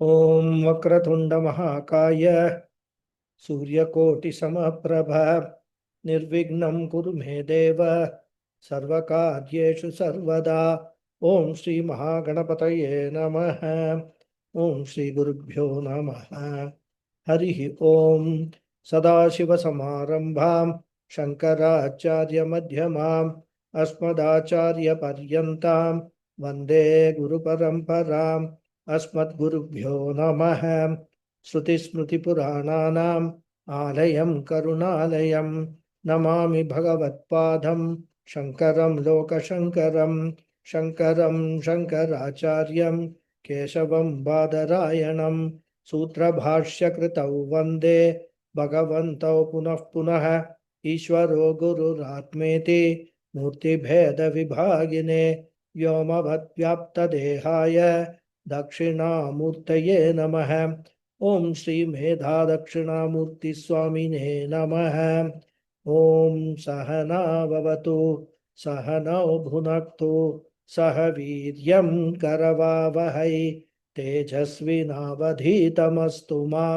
ओम वक्रतुंड महाकाय सूर्यकोटिसमप्रभ निर्विघ्नं कुरु मे देव सर्वकार्येषु सर्वदा। ओम श्री महागणपतये नमः। ओम श्री गुरुभ्यो नमः। हरि ओम। सदाशिवसमारंभां शंकराचार्यमध्यमाम् अस्मदाचार्यपर्यन्तां वन्दे गुरुपरम्पराम्। अस्मद्गुरुभ्यो नमः। श्रुतिस्मृतिपुराणानाम् आलयं करुणालयं नमामि भगवत्पादं शङ्करं लोकशङ्करं। शङ्करं शङ्कराचार्यं केशवं बादरायणं सूत्रभाष्यकृतौ वन्दे भगवन्तौ पुनः पुनः। ईश्वरो गुरुरात्मेति मूर्तिभेदविभागिने व्योमवद्व्याप्तदेहाय दक्षिणामूर्तये नमः। ओम श्री मेधा दक्षिणामूर्ति स्वामिने नमः। ओम सहना भवतु सहनौ भुनक्तु सह वीर्यं करवावहै तेजस्विनावधीतमस्तु मा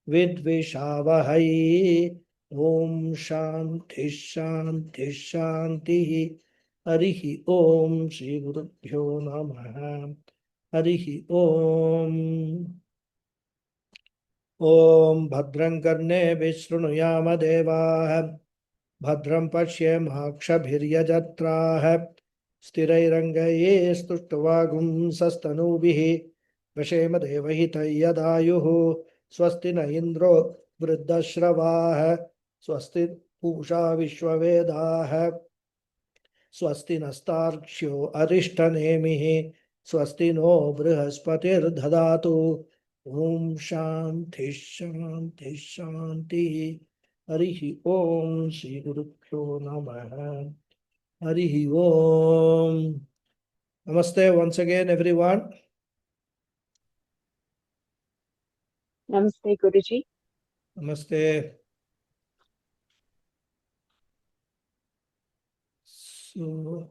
विद्विषावहै। ओम शांति शांति शांति। हरि ओम श्री गुरुभ्यो नमः। हरि ओम। ओम भद्रं कर्णेभिः शृणुयाम देवाः भद्रं पश्येमाक्षभिर्यजत्राः स्थिरैरङ्गैस्तुष्टुवागुंसस्तनूभिः वशेम देवहितं यदायुः। स्वस्ति न इन्द्रो वृद्धश्रवाः स्वस्ति पूषा विश्ववेदाः स्वस्ति नस्तार्क्ष्यो अरिष्टनेमिः स्वस्ति नो बृहस्पतिर्दधातु। ओम शांति शांति शांति। हरि ओम श्री गुरुभ्यो नमः। हरि ओम। Namaste once again everyone. Namaste, Guruji. Namaste. So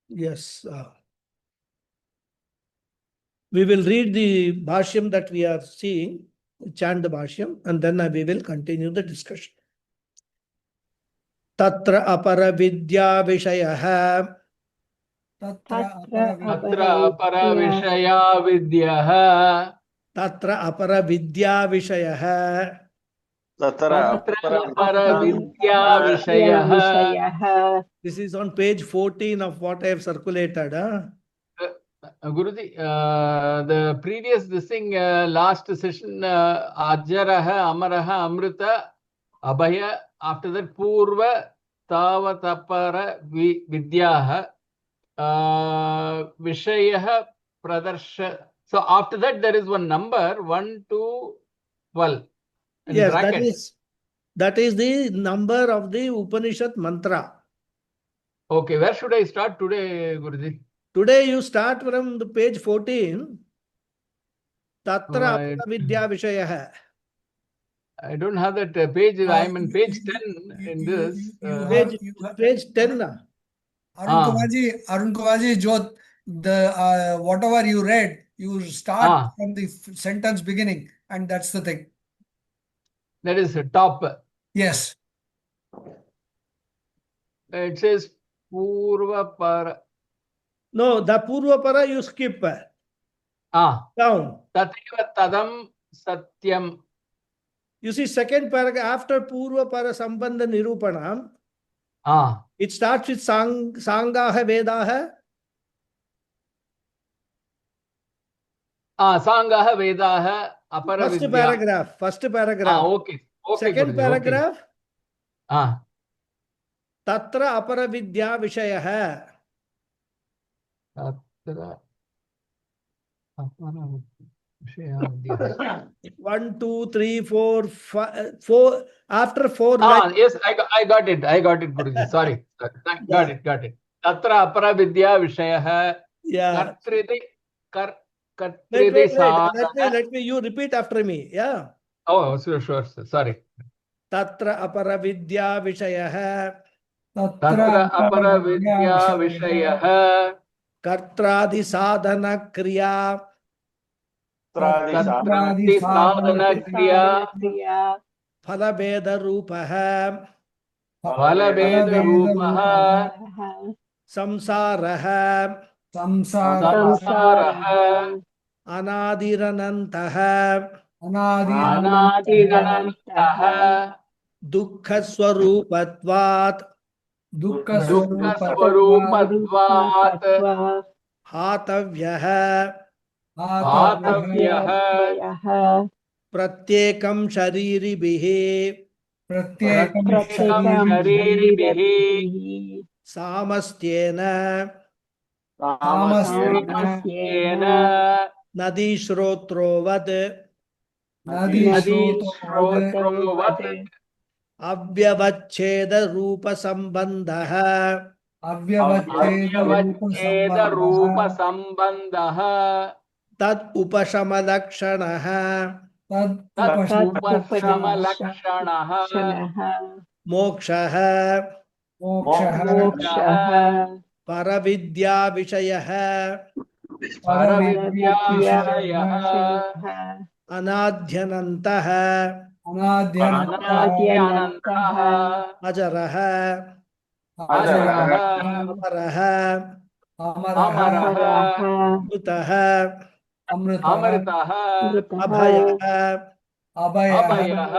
yes, we will read the bhashyam that we are seeing, chant the bhashyam, and then we will continue the discussion. Tatra apara vidya vishayah. Tatra अपरा विषया विद्यः Tatra apara vidya vishayah. तत्र अपरा विद्या विषयः. This is on page 14 of what I have circulated. Guruji, the previous last session, Ajaraha, Amaraha, Amrita, Abhaya, after that Purva, Tavatapara, Vidyaha, Vishayaha, Pradarsha. So after that there is one number, 1 to 12. Yes, that is the number of the Upanishad mantra. Okay, where should I start today, Guruji? Today you start from the page 14. Tatra apara vidya vishayah. I don't have that page. I am on page 10 in this. Page 10. Arun Kumarji, Jyot, the whatever you read, you start from the sentence beginning, and that's the thing. That is top. Yes. It says Purva Para. No, the Purva Para you skip. Down. Tathaiva Tadam Satyam. You see, second paragraph after Purva Para Sambandha Nirupanam. It starts with Sangaha Vedaha. Sangaha Vedaha Apara First Vidya. paragraph. First paragraph. Okay. Second Guruji, paragraph. Okay. Tatra apara vidya vishayah. Tatra apara vishaya. 1, 2, 3, 4, 5, 4. After 4. Yes, I got it. I got it, Guruji. Sorry. Got it. Tatra apara vidya vishaya. Yeah. Let me, you repeat after me. Yeah. Oh, sure. Sorry. Tatra apara vidya vishayah. Tatra apara vidya vishayah. Kartradi sadhana kriya. तत्रादि साधनक्रिया फलभेदरूपः फलभेदरूपः संसारः संसारः अनादिरनन्तः अनादिरनन्तः दुःखस्वरूपत्वात् दुःखस्वरूपत्वात् हातव्यः हातव्यः प्रत्येकं शरीरिभिः प्रत्येकं शरीरिभिः सामस्त्येन सामस्येन नदीश्रोत्रोवत् नदीश्रोत्रोवत् अव्यवच्छेदरूपसम्बन्धः अव्यवच्छेदरूपसम्बन्धः तत् उपशमलक्षणः तदुपशमलक्षणः मोक्षः मोक्षः परविद्याविषयः परविद्याविषयः अनाद्यनन्तः अनाद्यनन्तः अजरः अजरः अमरः अमरः मृतः अमृतः अभयः अभयः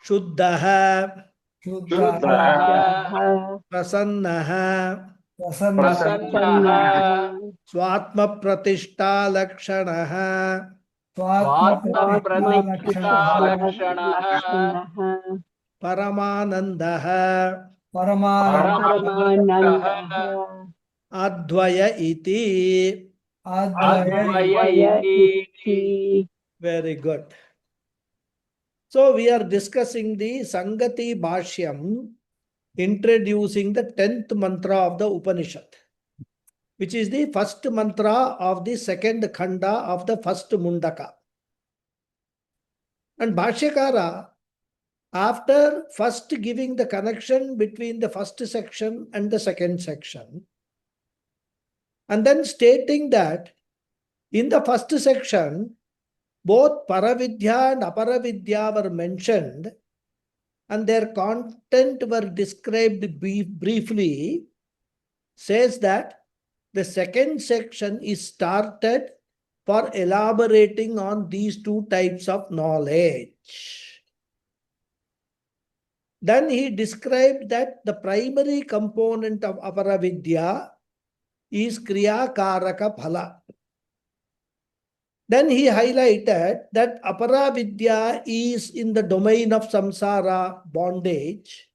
शुद्धः शुद्धः प्रसन्नः प्रसन्नः स्वात्मप्रतिष्ठालक्षणः स्वात्मप्रतिष्ठालक्षणः परमानन्दः परमानन्दः अद्वय इति. अद्वय इति. Very good. So we are discussing the Sangati Bhashyam, introducing the 10th mantra of the Upanishad, which is the first mantra of the second khanda of the first Mundaka. And Bhashyakara, after first giving the connection between the first section and the second section, and then stating that in the first section, both Paravidya and Aparavidya were mentioned and their content were described briefly, says that the second section is started for elaborating on these two types of knowledge. Then he described that the primary component of Aparavidya is Kriya Karaka Phala. Then he highlighted that Aparavidya is in the domain of samsara, bondage,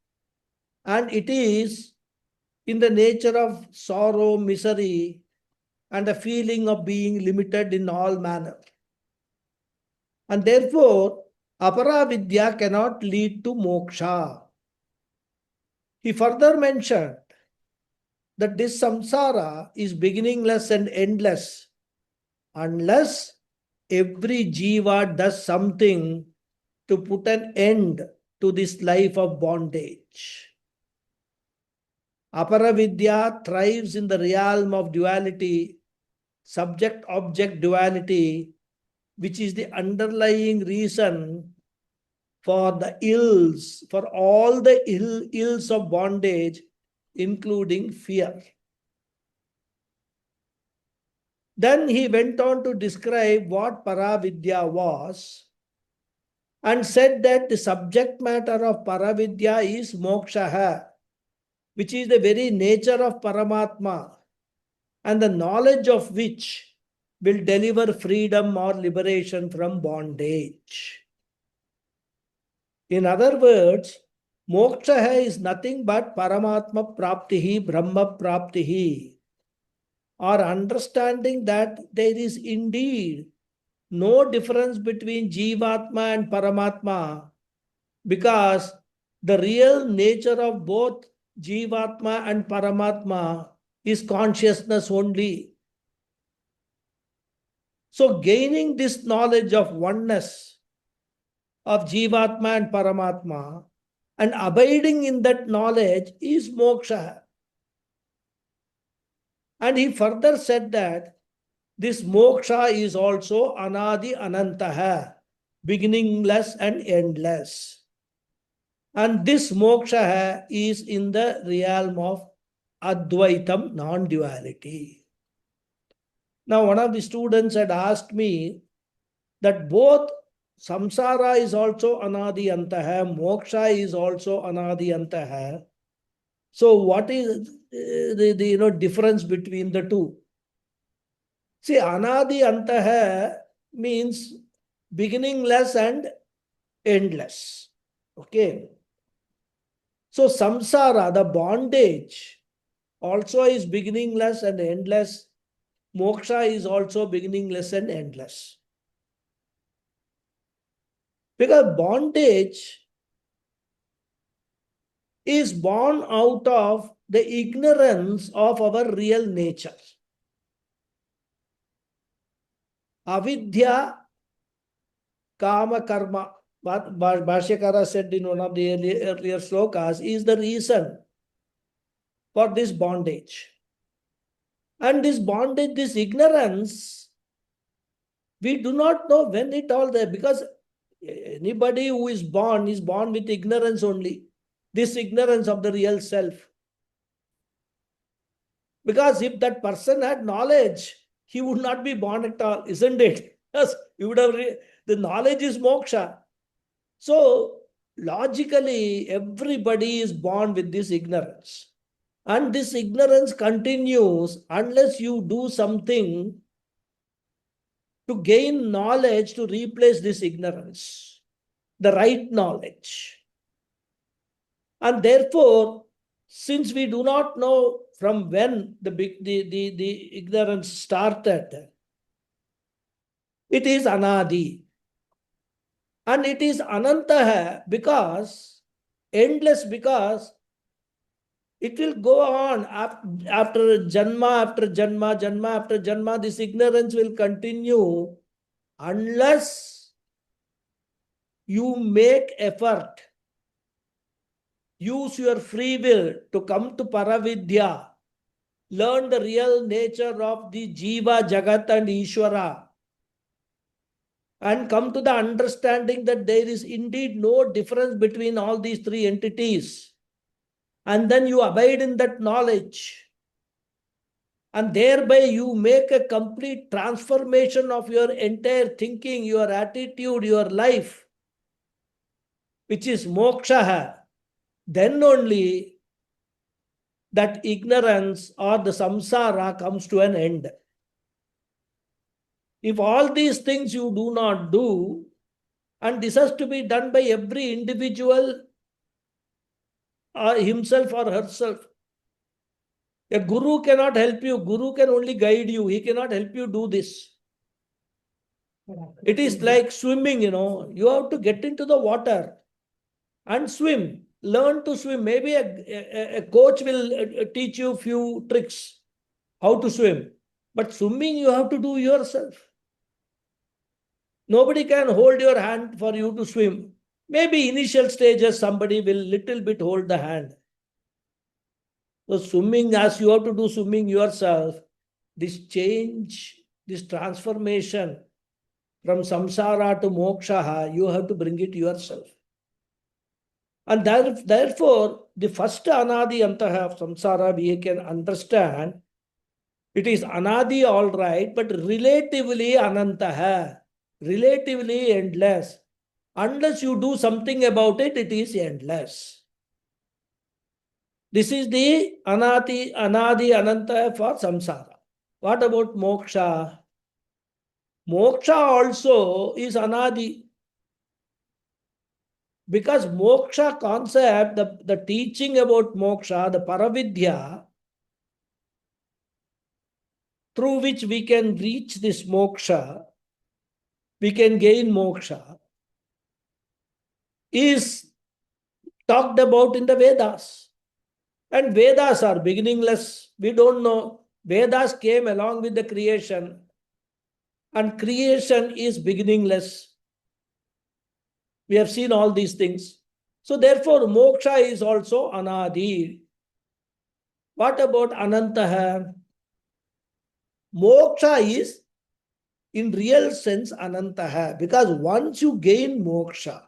and it is in the nature of sorrow, misery, and a feeling of being limited in all manner. And therefore, Aparavidya cannot lead to moksha. He further mentioned that this samsara is beginningless and endless unless every jiva does something to put an end to this life of bondage. Aparavidya thrives in the realm of duality, subject-object duality, which is the underlying reason for the ills, for all the ills of bondage, including fear. Then he went on to describe what Paravidya was and said that the subject matter of Paravidya is moksha, which is the very nature of Paramatma and the knowledge of which will deliver freedom or liberation from bondage. In other words, moksha is nothing but Paramatma Praptihi, Brahma Praptihi, or understanding that there is indeed no difference between Jivatma and Paramatma, because the real nature of both Jivatma and Paramatma is consciousness only. So gaining this knowledge of oneness of Jivatma and Paramatma and abiding in that knowledge is moksha. And he further said that this moksha is also anadi anantaha, beginningless and endless. And this moksha is in the realm of Advaitam, non-duality. Now, one of the students had asked me that both samsara is also anadi antaha, moksha is also anadi antaha. So, what is the difference between the two? See, anadi antaha means beginningless and endless. Okay. So, samsara, the bondage, also is beginningless and endless. Moksha is also beginningless and endless. Because bondage is born out of the ignorance of our real nature. Avidya, kama, karma, what Bhashyakara said in one of the earlier slokas, is the reason for this bondage. And this bondage, this ignorance, we do not know when it all there, because anybody who is born with ignorance only. This ignorance of the real self. Because if that person had knowledge, he would not be born at all, isn't it? Yes, he would have. The knowledge is moksha. So logically, everybody is born with this ignorance. And this ignorance continues unless you do something to gain knowledge to replace this ignorance, the right knowledge. And therefore, since we do not know from when the ignorance started, it is anadi. And it is anantaha because, endless because, it will go on after janma after janma, janma after janma. This ignorance will continue unless you make effort, use your free will to come to Paravidya, learn the real nature of the Jiva, Jagat and Ishvara, and come to the understanding that there is indeed no difference between all these three entities. And then you abide in that knowledge. And thereby you make a complete transformation of your entire thinking, your attitude, your life, which is moksha. Then only that ignorance or the samsara comes to an end. If all these things you do not do, and this has to be done by every individual or himself or herself. A guru cannot help you. Guru can only guide you. He cannot help you do this. It is like swimming, You have to get into the water and swim. Learn to swim. Maybe a coach will teach you a few tricks how to swim. But swimming you have to do yourself. Nobody can hold your hand for you to swim. Maybe initial stages somebody will little bit hold the hand. So swimming, as you have to do swimming yourself, this change, this transformation from samsara to moksha, you have to bring it yourself. And therefore, the first anadi antaha of samsara we can understand, it is anadi all right, but relatively anantaha, relatively endless. Unless you do something about it, it is endless. This is the anadi ananta for samsara. What about moksha? Moksha also is anadi. Because moksha concept, the teaching about moksha, the paravidya, through which we can reach this moksha, we can gain moksha, is talked about in the Vedas. And Vedas are beginningless. We don't know. Vedas came along with the creation. And creation is beginningless. We have seen all these things. So therefore, moksha is also anadi. What about anantaha? Moksha is in real sense anantaha, because once you gain moksha,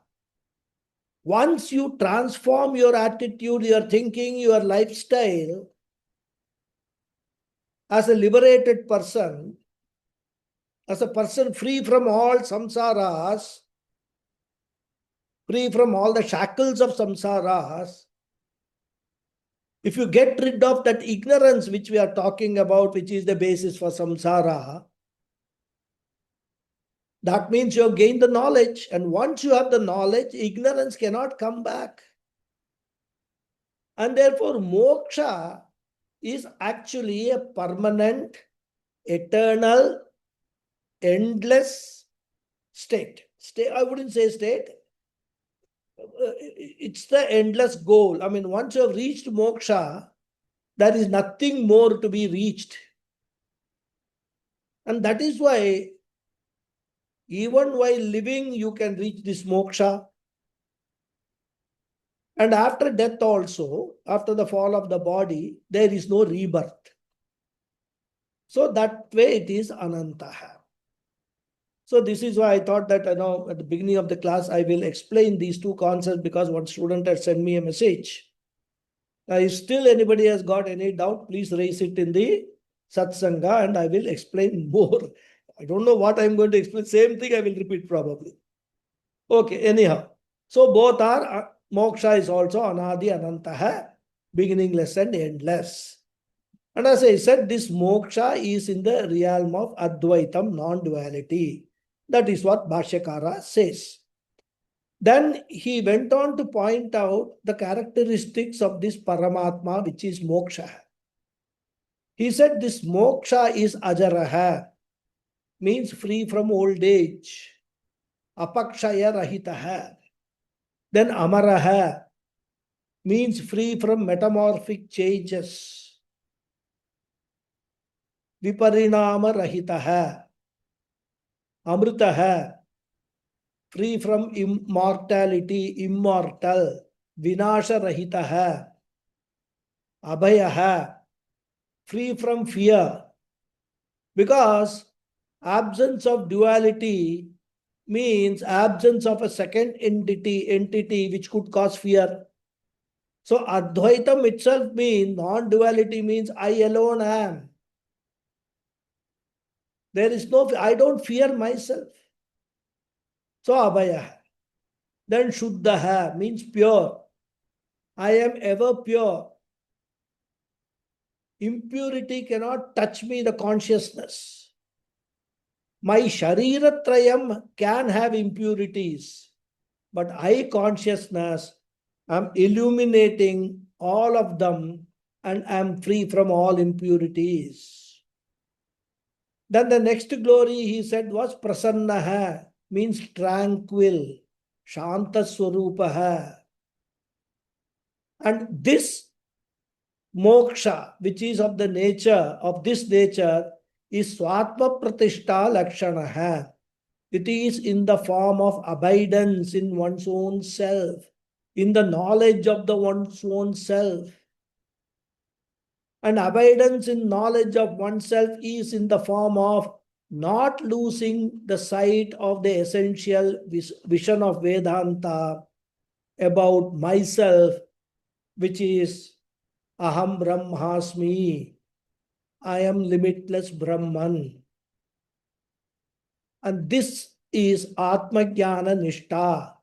once you transform your attitude, your thinking, your lifestyle as a liberated person, as a person free from all samsaras, free from all the shackles of samsaras, if you get rid of that ignorance which we are talking about, which is the basis for samsara, that means you have gained the knowledge. And once you have the knowledge, ignorance cannot come back. And therefore, moksha is actually a permanent, eternal, endless state. I wouldn't say state. It's the endless goal. I mean, once you have reached moksha, there is nothing more to be reached. And that is why, even while living, you can reach this moksha. And after death also, after the fall of the body, there is no rebirth. So that way it is anantaha. So this is why I thought that, at the beginning of the class, I will explain these two concepts, because one student had sent me a message. If still anybody has got any doubt, please raise it in the satsanga and I will explain more. I don't know what I'm going to explain. Same thing I will repeat probably. Okay, anyhow. So both are, moksha is also anadi anantaha, beginningless and endless. And as I said, this moksha is in the realm of Advaitam, non-duality. That is what Bhashyakara says. Then he went on to point out the characteristics of this Paramatma, which is moksha. He said this moksha is ajaraha, means free from old age. Apakshaya rahitaha. Then amaraha, means free from metamorphic changes. Viparinama rahitaha. Amritaha, free from immortality, immortal. Vinasha rahitaha. Abhayaha, free from fear. Because absence of duality means absence of a second entity which could cause fear. So Advaitam itself means, non-duality means I alone am. There is no, I don't fear myself. So Abhaya. Then Shuddha means pure. I am ever pure. Impurity cannot touch me, the consciousness. My Shariratrayam can have impurities, but I consciousness, I'm illuminating all of them and I'm free from all impurities. Then the next glory he said was Prasannaha, means tranquil, Shanta Swarupaha. And this moksha, which is of the nature, of this nature, is Swatma Pratishta Lakshanaha. It is in the form of abidance in one's own self, in the knowledge of the one's own self. And abidance in knowledge of oneself is in the form of not losing the sight of the essential vision of Vedanta about myself, which is Aham Brahmasmi. I am limitless Brahman. And this is Atma Jnana Nishta,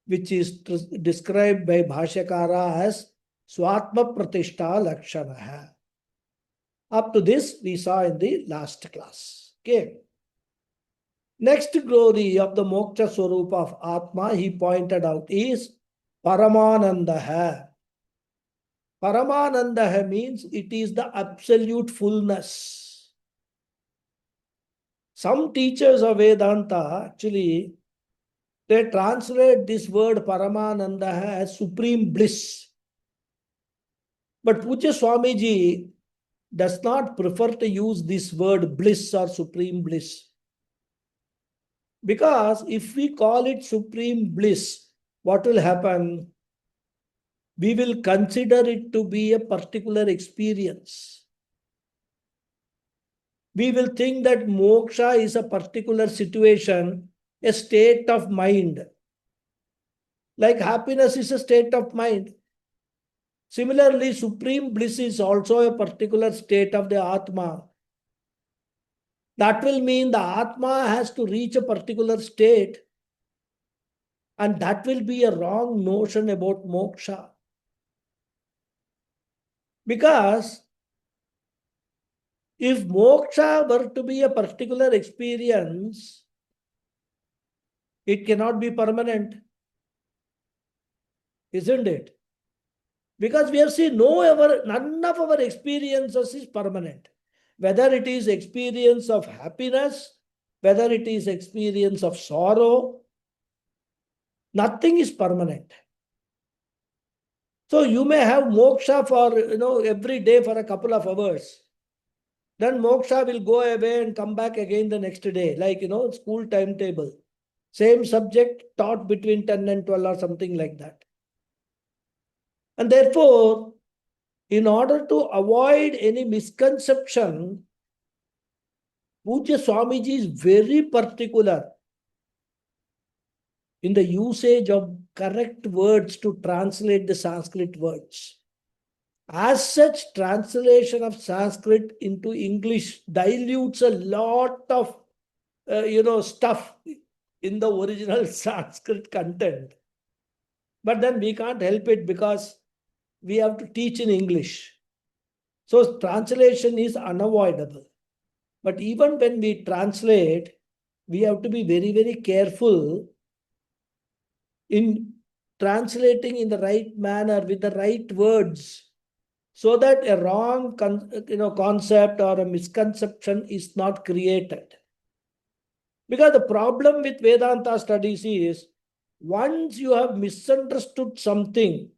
which is described by Bhashyakara as Swatma Pratishta Lakshanaha. Up to this, we saw in the last class. Okay. Next glory of the Moksha Swarupa of Atma, he pointed out, is Paramanandaha. Paramanandaha means it is the absolute fullness. Some teachers of Vedanta actually, they translate this word Paramanandaha as supreme bliss. But Pujya Swamiji does not prefer to use this word bliss or supreme bliss. Because if we call it supreme bliss, what will happen? We will consider it to be a particular experience. we will think that moksha is a particular situation, a state of mind. Like happiness is a state of mind. Similarly, supreme bliss is also a particular state of the Atma. That will mean the Atma has to reach a particular state, and that will be a wrong notion about moksha. Because if moksha were to be a particular experience, it cannot be permanent, isn't it? Because we have seen none of our experiences is permanent. Whether it is experience of happiness, whether it is experience of sorrow, nothing is permanent. So you may have moksha for every day for a couple of hours. Then moksha will go away and come back again the next day, like school timetable. Same subject taught between 10 and 12 or something like that. And therefore, in order to avoid any misconception, Pujya Swamiji is very particular in the usage of correct words to translate the Sanskrit words. As such, translation of Sanskrit into English dilutes a lot of stuff in the original Sanskrit content. But then we can't help it because we have to teach in English. So translation is unavoidable. But even when we translate, we have to be very, very careful in translating in the right manner with the right words, so that a wrong concept or a misconception is not created. Because the problem with Vedanta studies is, once you have misunderstood something,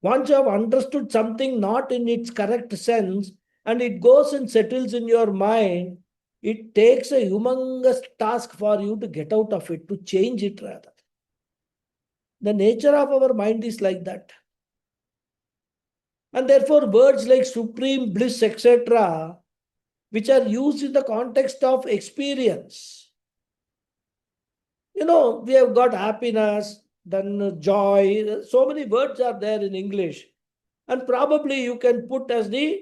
once you have understood something not in its correct sense, and it goes and settles in your mind, it takes a humongous task for you to get out of it, to change it rather. The nature of our mind is like that. And therefore, words like supreme bliss, etc., which are used in the context of experience. We have got happiness, then joy. So many words are there in English. And probably you can put as the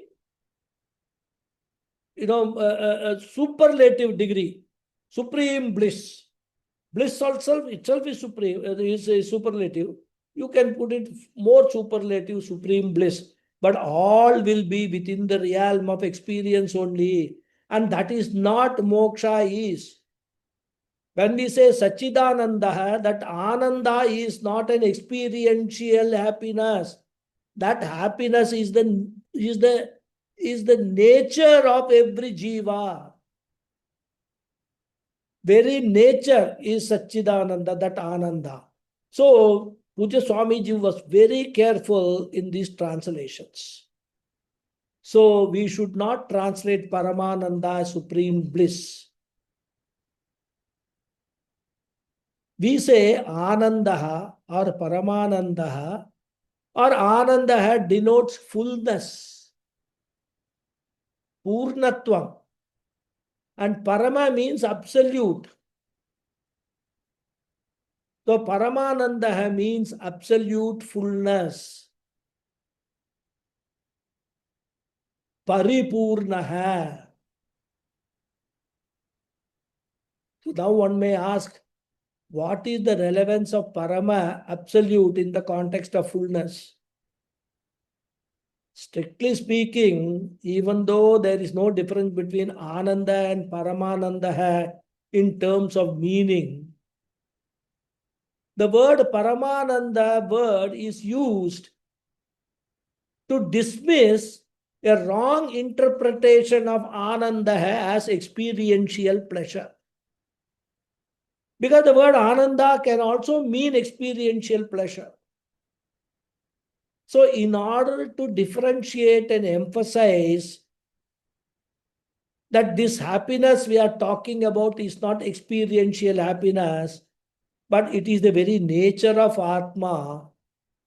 superlative degree, supreme bliss. Bliss also itself is supreme, is a superlative. You can put it more superlative, supreme bliss. But all will be within the realm of experience only. And that is not moksha is. When we say Sachidananda, that Ananda is not an experiential happiness. That happiness is the nature of every jiva. Very nature is Sachidananda, that Ananda. So, Pujya Swamiji was very careful in these translations. So, we should not translate Paramananda as supreme bliss. We say Anandaha or Paramanandaha, or Anandaha denotes fullness, Purnatvam, and Parama means absolute. So Paramanandaha means absolute fullness. Paripurnaha. So now one may ask, what is the relevance of Parama, absolute, in the context of fullness? Strictly speaking, even though there is no difference between Ananda and Paramananda in terms of meaning, the word Paramananda word is used to dismiss a wrong interpretation of Ananda as experiential pleasure. Because the word Ananda can also mean experiential pleasure. So in order to differentiate and emphasize that this happiness we are talking about is not experiential happiness, but it is the very nature of Atma,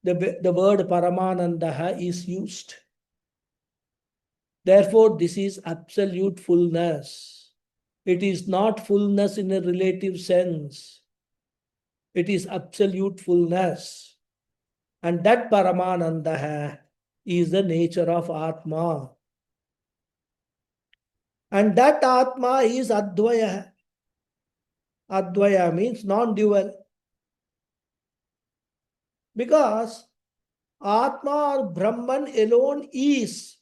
the word Paramananda is used. Therefore, this is absolute fullness. It is not fullness in a relative sense. It is absolute fullness. And that Paramananda is the nature of Atma. And that Atma is Advaya. Advaya means non-dual. Because Atma or Brahman alone is.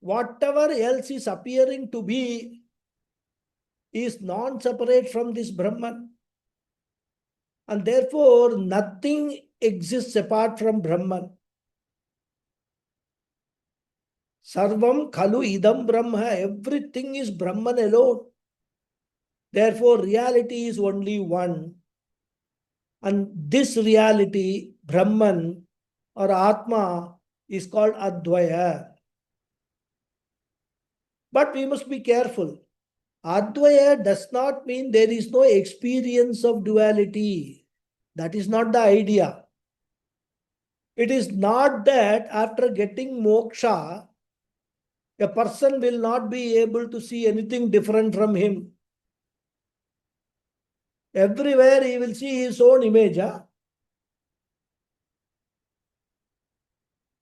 Whatever else is appearing to be is non-separate from this Brahman. And therefore, nothing exists apart from Brahman. Sarvam khalu idam Brahma. Everything is Brahman alone. Therefore, reality is only one. And this reality, Brahman or Atma, is called Advaya. But we must be careful. Advaya does not mean there is no experience of duality. That is not the idea. It is not that after getting moksha, a person will not be able to see anything different from him. Everywhere he will see his own image.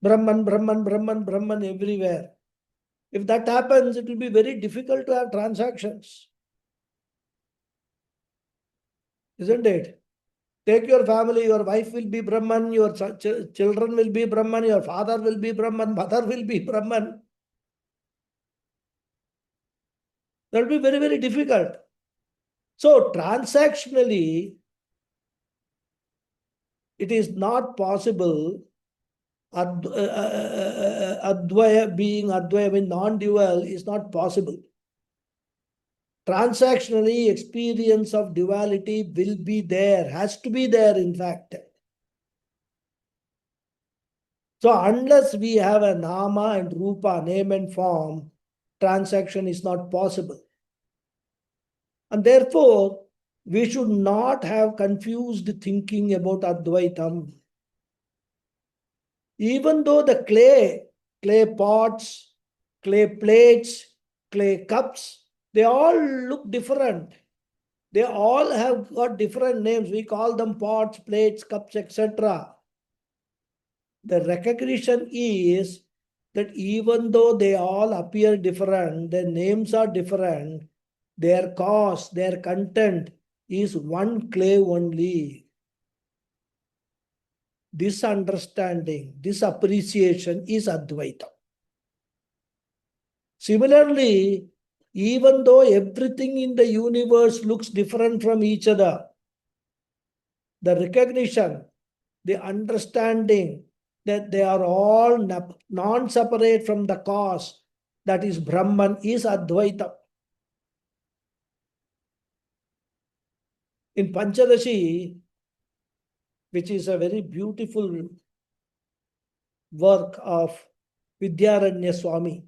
Brahman, Brahman, Brahman, Brahman everywhere. If that happens, it will be very difficult to have transactions. Isn't it? Take your family, your wife will be Brahman, your children will be Brahman, your father will be Brahman, mother will be Brahman. That will be very, very difficult. So, transactionally, it is not possible. Advaya being Advaya, mean non-dual, is not possible. Transactionally, experience of duality will be there, has to be there, in fact. So, unless we have a nama and rupa, name and form, transaction is not possible. And therefore, we should not have confused thinking about Advaitam. Even though the clay pots, clay plates, clay cups, they all look different. They all have got different names. We call them pots, plates, cups, etc. The recognition is that even though they all appear different, their names are different, their cause, their content is one clay only. This understanding, this appreciation is Advaita. Similarly, even though everything in the universe looks different from each other, the recognition, the understanding that they are all non-separate from the cause, that is Brahman, is Advaita. In Panchadashi, which is a very beautiful work of Vidyaranya Swami,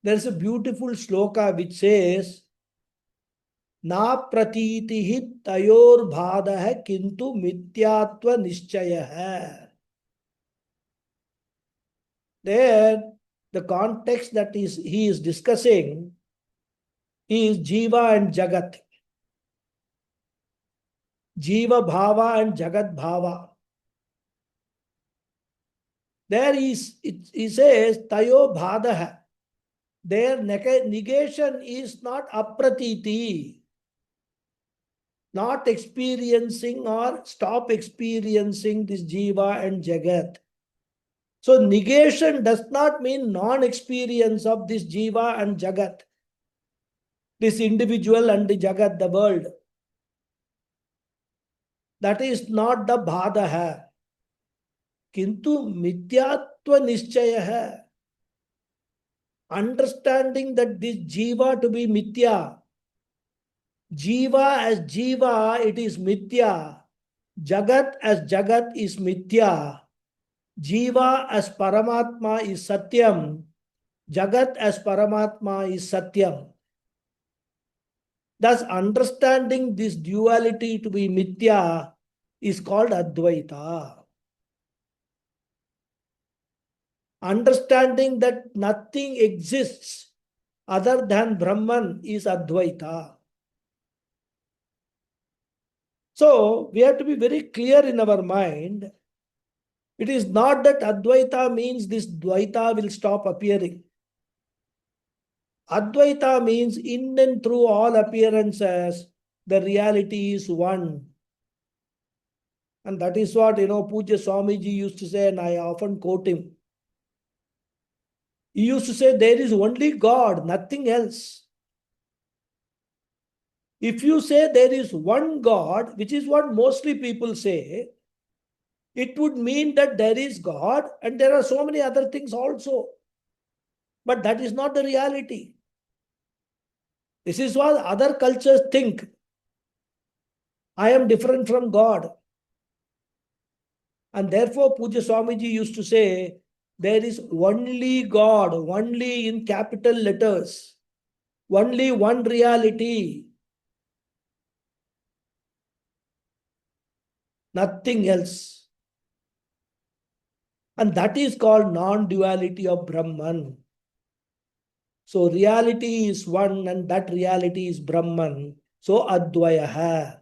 there is a beautiful sloka which says, Na pratitihi tayor bhadah kintu mityatva nischayah. There, the context that he is discussing is Jiva and Jagat. Jiva Bhava and Jagat Bhava. There he says, Tayo Bhadaha. Their negation is not apratiti, not experiencing or stop experiencing this Jiva and Jagat. So negation does not mean non-experience of this Jiva and Jagat, this individual and the Jagat, the world. That is not the Bhadaha. Kintu mityatva nischayah. Understanding that this Jiva to be Mithya. Jiva as Jiva, it is Mithya. Jagat as Jagat is Mithya. Jiva as Paramatma is Satyam. Jagat as Paramatma is Satyam. Thus, understanding this duality to be Mithya is called Advaita. Understanding that nothing exists other than Brahman is Advaita. So we have to be very clear in our mind. It is not that Advaita means this Dvaita will stop appearing. Advaita means in and through all appearances, the reality is one. And that is what, Puja Swamiji used to say, and I often quote him. He used to say, there is only God, nothing else. If you say there is one God, which is what mostly people say, it would mean that there is God and there are so many other things also. But that is not the reality. This is what other cultures think. I am different from God. And therefore, Puja Swamiji used to say, there is only God, only in capital letters, only one reality, nothing else. And that is called non-duality of Brahman. So reality is one and that reality is Brahman. So Advayaha.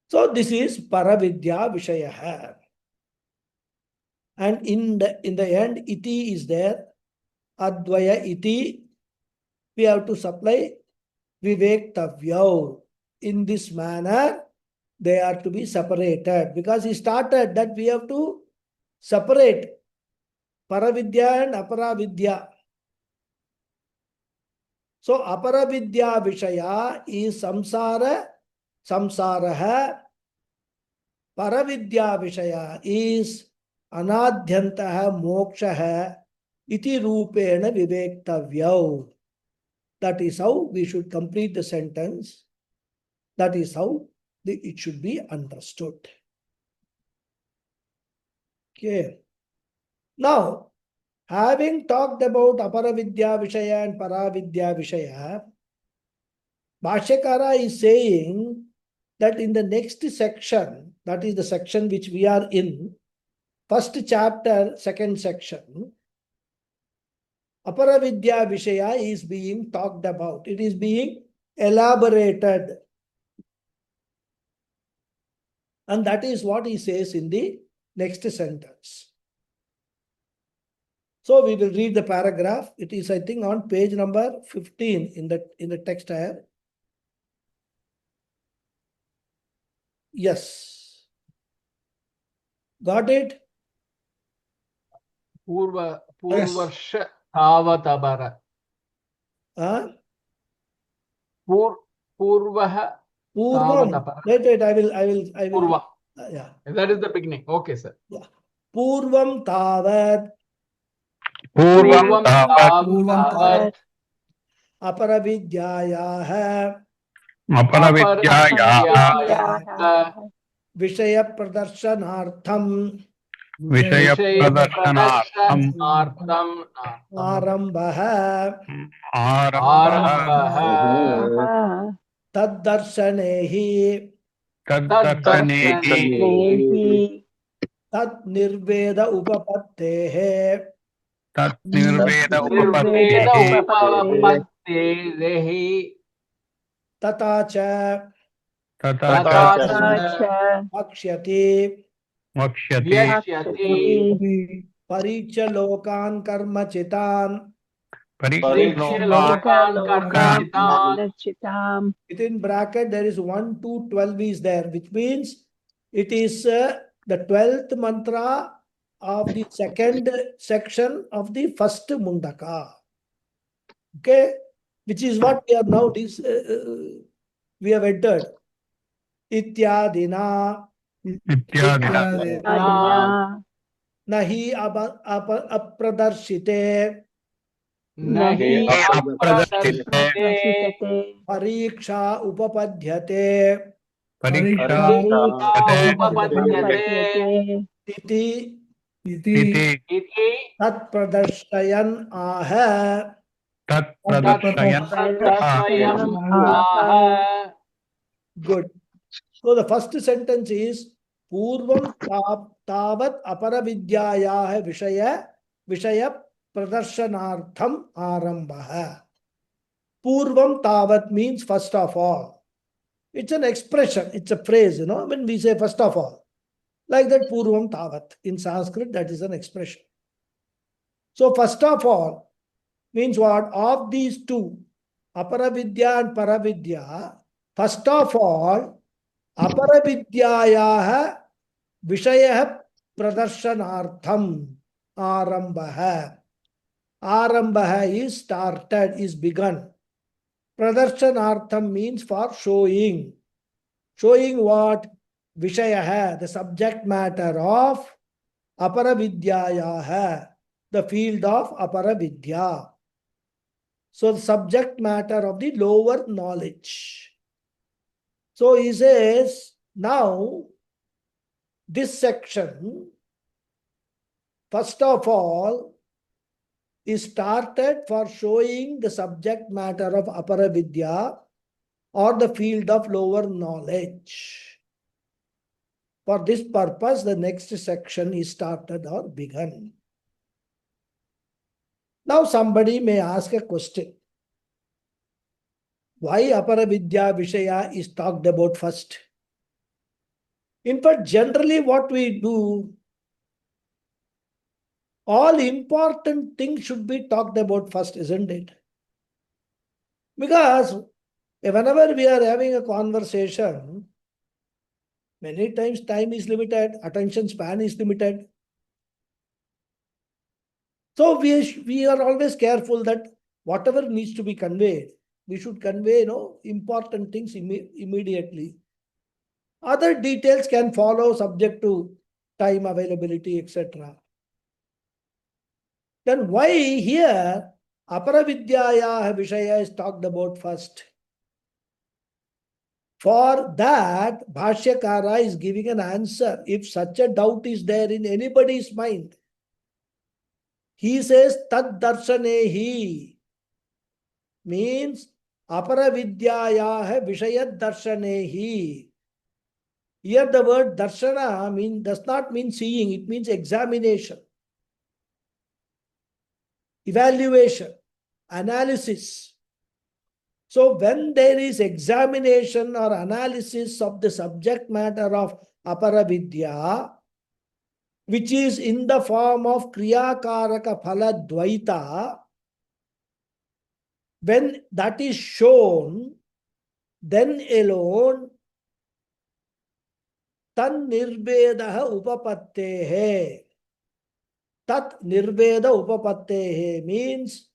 So this is Paravidya Vishayaha. And in the end, iti is there. Advaya iti. We have to supply Vivektavya. In this manner, they are to be separated. Because he started that we have to separate Paravidya and Aparavidya. So Aparavidya Vishaya is Samsara, Samsaraha. Paravidya Vishaya is Anadhyantaha Mokshaha iti Rupena Vivektavya. That is how we should complete the sentence. That is how it should be understood. Okay. Now, having talked about Aparavidya Vishaya and Paravidya Vishaya, Bhashyakara is saying that in the next section, that is the section which we are in, first chapter, second section, Aparavidya Vishaya is being talked about. It is being elaborated. And that is what he says in the next sentence. So we will read the paragraph. It is, I think, on page number 15 in the text I have. Yes. Got it? Purvarsha Tavatapara. Huh? Purvaha Purvam. Tavatapara. Wait, I will. Purva. Yeah. That is the beginning. Okay, sir. Yeah. Purvam Tavat Purvam Tavat Aparavidyayaha Aparavidyayaha Vishaya Pradarsanartham Vishaya Pradarshanaartham Arambaha Arambaha Taddarshanehi Taddarshanehi Tat Nirveda Upapattehe Tat Nirveda Nirveda Upapattehi Upapattehi Tatacha Tatacha Akshyati Vakshyati Vyashyati Paricha Lokan Karma Chitan. Parikshya Lokan Karmachitam. Within bracket, there is 1 to 12 is there, which means it is the 12th mantra of the second section of the first Mundaka. Okay, which is what we are now we have entered. Ityadina Ityadina Nahi apradarshite Nahi apradarshite Pariksha upapadhyate Pariksha upapadyate iti iti tat pradarshtayan aha. Tat Pradashayam aha. Good. So the first sentence is Purvam tavat aparavidyayah Vishaya pradarshanartham arambah. Purvam tavat means first of all. It's an expression, it's a phrase, when we say first of all. Like that, Purvam tavat. In Sanskrit, that is an expression. So, first of all means what? Of these two, Aparavidya and Paravidya, first of all, Aparavidyayah Vishaya Pradarshanartham Arambah. Arambah is started, is begun. Pradarshanartham means for showing. Showing what? Vishaya, the subject matter of Aparavidyayah, the field of Aparavidya. So the subject matter of the lower knowledge. So he says, now this section, first of all, is started for showing the subject matter of Aparavidya or the field of lower knowledge. For this purpose, the next section is started or begun. Now somebody may ask a question. Why Aparavidya Vishaya is talked about first? In fact, generally what we do, all important things should be talked about first, isn't it? Because whenever we are having a conversation, many times time is limited, attention span is limited. So we are always careful that whatever needs to be conveyed, we should convey important things immediately. Other details can follow subject to time availability, etc. Then why here Aparavidyaya Vishaya is talked about first? For that, Bhashyakara is giving an answer. If such a doubt is there in anybody's mind, he says Tad Darshanehi means Aparavidyaya Vishaya Darshanehi. Here the word darshana does not mean seeing, it means examination, evaluation, analysis. So when there is examination or analysis of the subject matter of Aparavidya, which is in the form of Kriyakaraka Phala Dvaita, when that is shown, then alone Tan Nirbeda Upapattehe. Tat Nirbeda Upapattehe means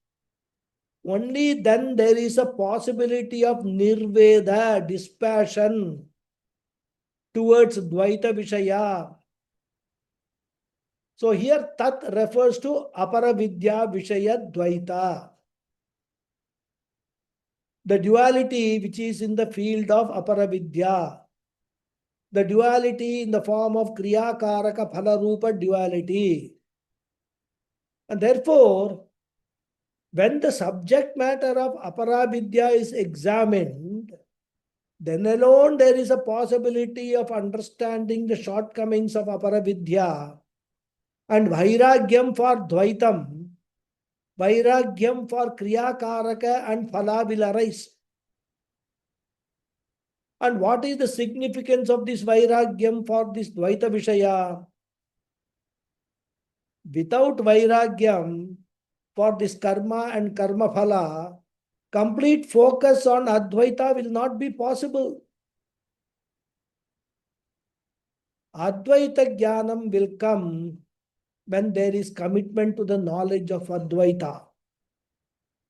only then there is a possibility of Nirveda, dispassion towards Dvaita Vishaya. So here Tat refers to Aparavidya Vishaya Dvaita. The duality which is in the field of Aparavidya. The duality in the form of Kriya Karaka Phala Rupa duality. And therefore, when the subject matter of Aparavidya is examined, then alone there is a possibility of understanding the shortcomings of Aparavidya. And Vairagyam for Dvaitam, Vairagyam for Kriya Karaka and Phala will arise. And what is the significance of this Vairagyam for this Dvaita Vishaya? Without Vairagyam for this karma and karma phala, complete focus on Advaita will not be possible. Advaita Jnanam will come when there is commitment to the knowledge of Advaita.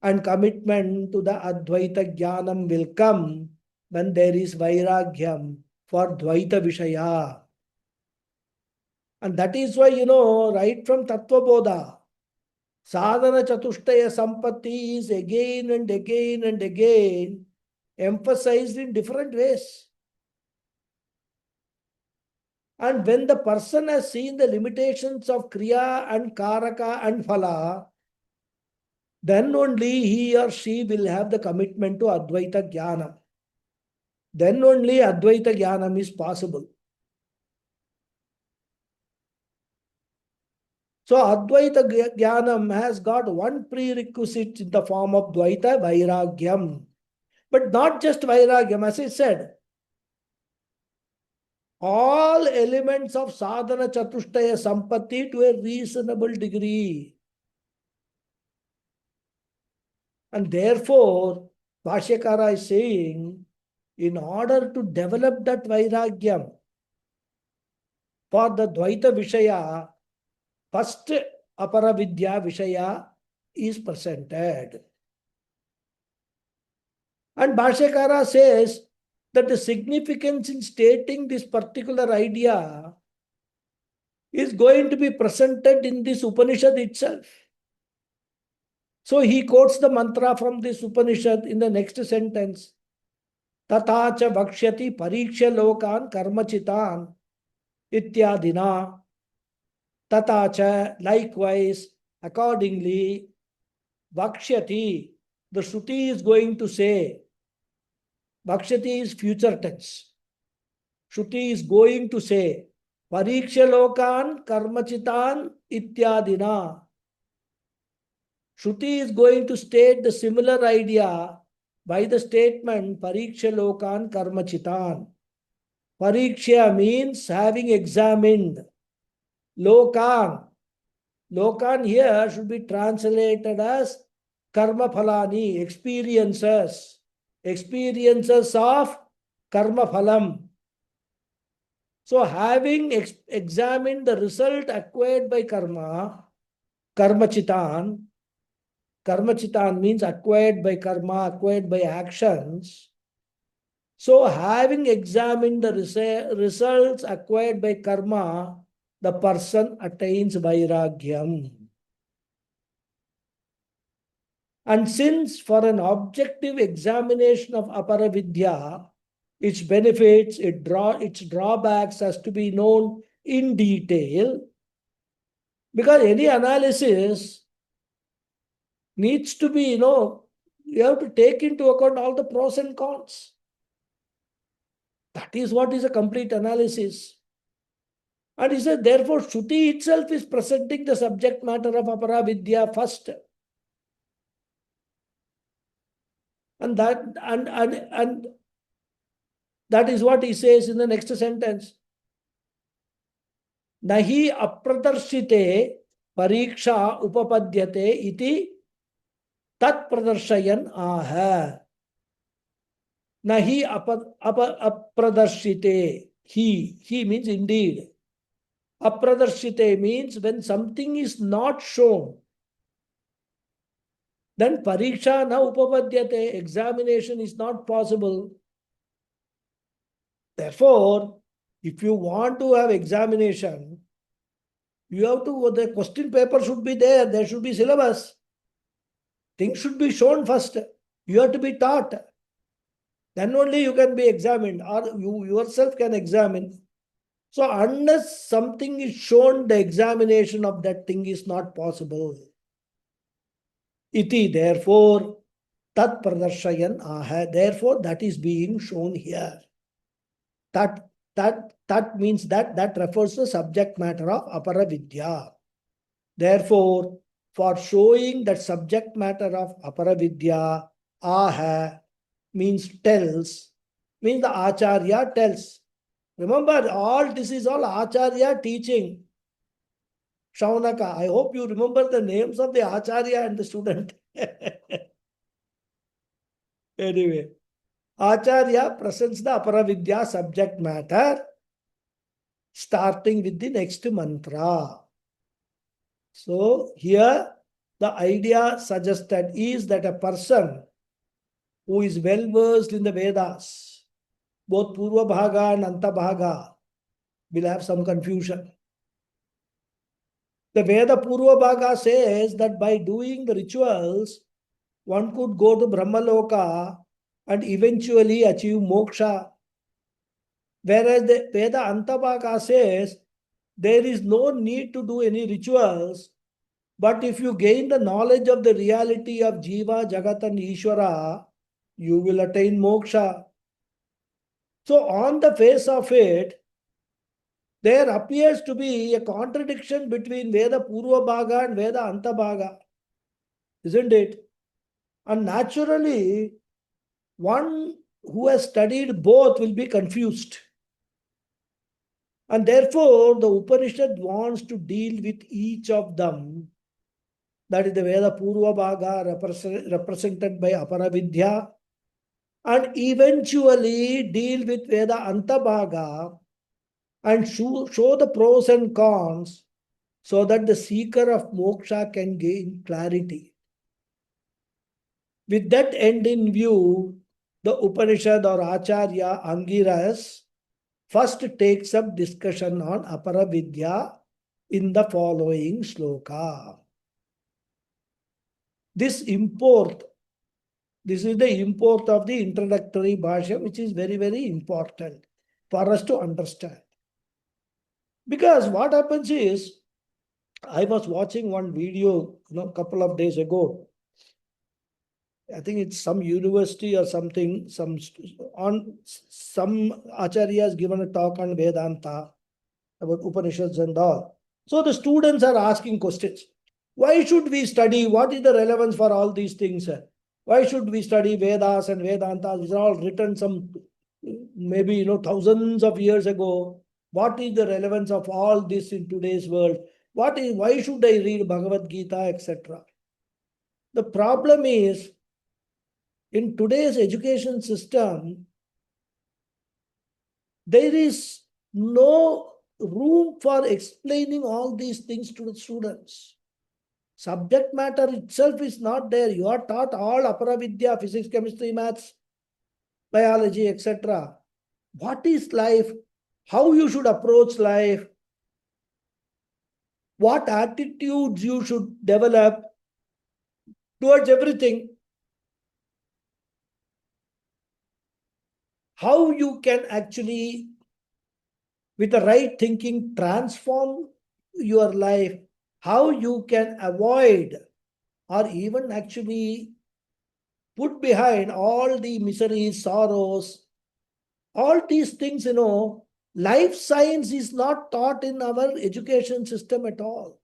And commitment to the Advaita Jnanam will come when there is Vairagyam for Dvaita Vishaya. And that is why, right from Tattva Bodha, Sadhana Chatushtaya Sampatti is again and again and again emphasized in different ways. And when the person has seen the limitations of Kriya and Karaka and Phala, then only he or she will have the commitment to Advaita Jnana. Then only Advaita Jnanam is possible. So Advaita Jnanam has got one prerequisite in the form of Dvaita Vairagyam. But not just Vairagyam, as I said, all elements of sadhana chatushtaya sampatti to a reasonable degree. And therefore, Bhashyakara is saying, in order to develop that Vairagyam for the Dvaita Vishaya, first Aparavidya Vishaya is presented. And Bhashyakara says that the significance in stating this particular idea is going to be presented in this Upanishad itself. So he quotes the mantra from this Upanishad in the next sentence. Tatacha vakshyati pariksha lokan karmachitan ityadina. Tatacha, likewise, accordingly, vakshyati, the Shruti is going to say, vakshyati is future tense. Shruti is going to say, pariksha lokan karmachitan ityadina. Shruti is going to state the similar idea by the statement pariksha lokan karmachitan. Pariksha means having examined. Lokan. Lokan here should be translated as karma phalani, experiences. Experiences of karma phalam. So having examined the result acquired by karma, karmachitan, karmachitan means acquired by karma, acquired by actions. So having examined the results acquired by karma, the person attains vairagyam. And since for an objective examination of aparavidya, its benefits, its drawbacks has to be known in detail, because any analysis needs to be, you have to take into account all the pros and cons. That is what is a complete analysis. And he said, therefore, Shruti itself is presenting the subject matter of aparavidya first. And that is what he says in the next sentence. Nahi apradarshite pariksha upapadyate iti tat pradarsayan aha. Nahi apradarshite. He means indeed. Apradarshite means when something is not shown, then pariksha na upapadyate, examination is not possible. Therefore, if you want to have examination, you have to, the question paper should be there should be syllabus. Things should be shown first. You have to be taught. Then only you can be examined, or you yourself can examine. So unless something is shown, the examination of that thing is not possible. Iti, therefore, tat pradarsayan aha. Therefore, that is being shown here. That means that refers to the subject matter of aparavidya. Therefore, for showing that subject matter of aparavidya, aha means tells, means the Acharya tells. Remember, all this is all Acharya teaching. Shaunaka, I hope you remember the names of the Acharya and the student. Anyway, Acharya presents the aparavidya subject matter, starting with the next mantra. So here the idea suggested is that a person who is well versed in the Vedas, both Purva Bhaga and Anta Bhaga, will have some confusion. The Veda Purva Bhaga says that by doing the rituals, one could go to Brahmaloka and eventually achieve moksha. Whereas the Veda Anta Bhaga says there is no need to do any rituals, but if you gain the knowledge of the reality of Jiva, Jagat and Ishvara, you will attain moksha. So on the face of it, there appears to be a contradiction between Veda Purva Bhaga and Veda Anta Bhaga, isn't it? And naturally, one who has studied both will be confused. And therefore, the Upanishad wants to deal with each of them. That is the Veda Purva Bhaga represented by Aparavidya, and eventually deal with Veda Anta Bhaga and show the pros and cons so that the seeker of moksha can gain clarity. With that end in view, the Upanishad or Acharya Angiras first takes up discussion on Aparavidya in the following sloka. This is the import of the introductory bhashya, which is very, very important for us to understand. Because what happens is, I was watching one video, a couple of days ago. I think it's some university or something, some Acharya has given a talk on Vedanta about Upanishads and all. So the students are asking questions. Why should we study? What is the relevance for all these things? Why should we study Vedas and Vedantas, which are all written some maybe thousands of years ago? What is the relevance of all this in today's world? Why should I read Bhagavad Gita, etc.? The problem is, in today's education system, there is no room for explaining all these things to the students. Subject matter itself is not there. You are taught all Aparavidya, physics, chemistry, maths, biology, etc. What is life? How you should approach life? What attitudes you should develop towards everything? How you can actually, with the right thinking, transform your life? How you can avoid or even actually put behind all the miseries, sorrows, all these things, life science is not taught in our education system at all.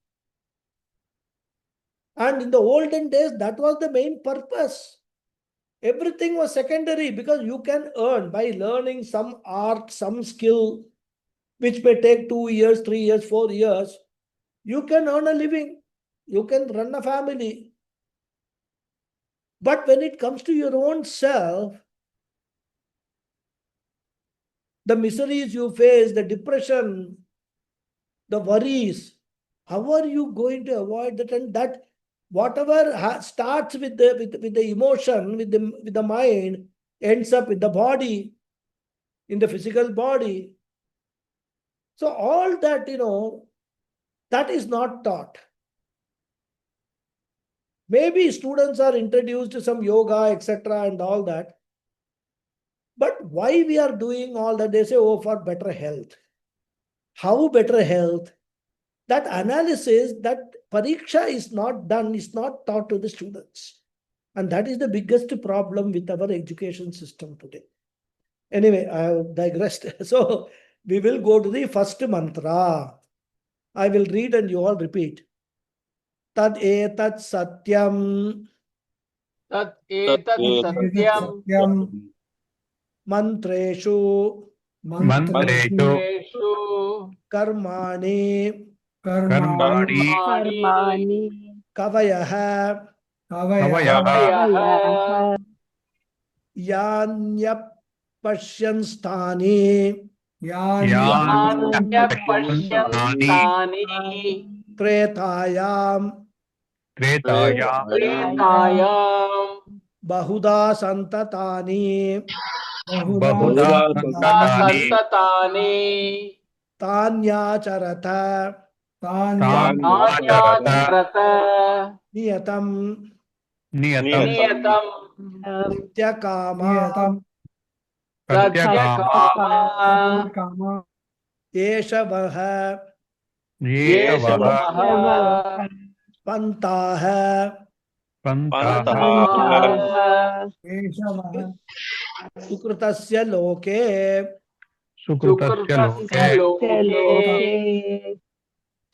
And in the olden days, that was the main purpose. Everything was secondary because you can earn by learning some art, some skill, which may take 2 years, 3 years, 4 years. You can earn a living. You can run a family. But when it comes to your own self, the miseries you face, the depression, the worries, how are you going to avoid that? And that whatever starts with the emotion, with the mind, ends up with the body, in the physical body. So all that, that is not taught. Maybe students are introduced to some yoga, etc. and all that. But why we are doing all that? They say, oh, for better health. How better health? That analysis, that pariksha is not done, is not taught to the students. And that is the biggest problem with our education system today. Anyway, I have digressed. So we will go to the first mantra. I will read and you all repeat. Tad etat satyam Tat etat satyam Satyam mantreshu Mantreshu mantreshu karmani Karmani karmani kavayah Kavaya kavayah yanyap pashyanstani pashyanstani tretayam Tretayam tretayam bahuda santatani Bahuda Santatani santatani tanyacharata Acharya niyatam Niyatam niyatam tyakama Satyakama Kama yeshavah Yeshavaha pantaha Pantaha Keshavaha sukritasya loke सुकृतस्य सुकृतस्य लोके लोके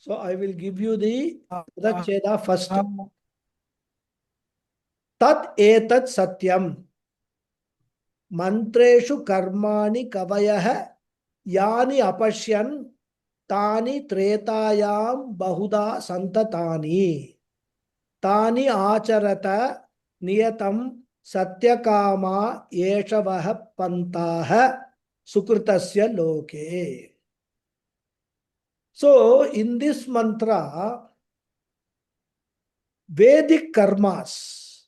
So I will give you the Padacheda first. Tat etat satyam. Mantreshu karmani kavayah yani apashyan tani tretayam bahuda santatani. Tani acharata niyatam satyakama yeshavaha pantaha sukritasya loke. So in this mantra, Vedic karmas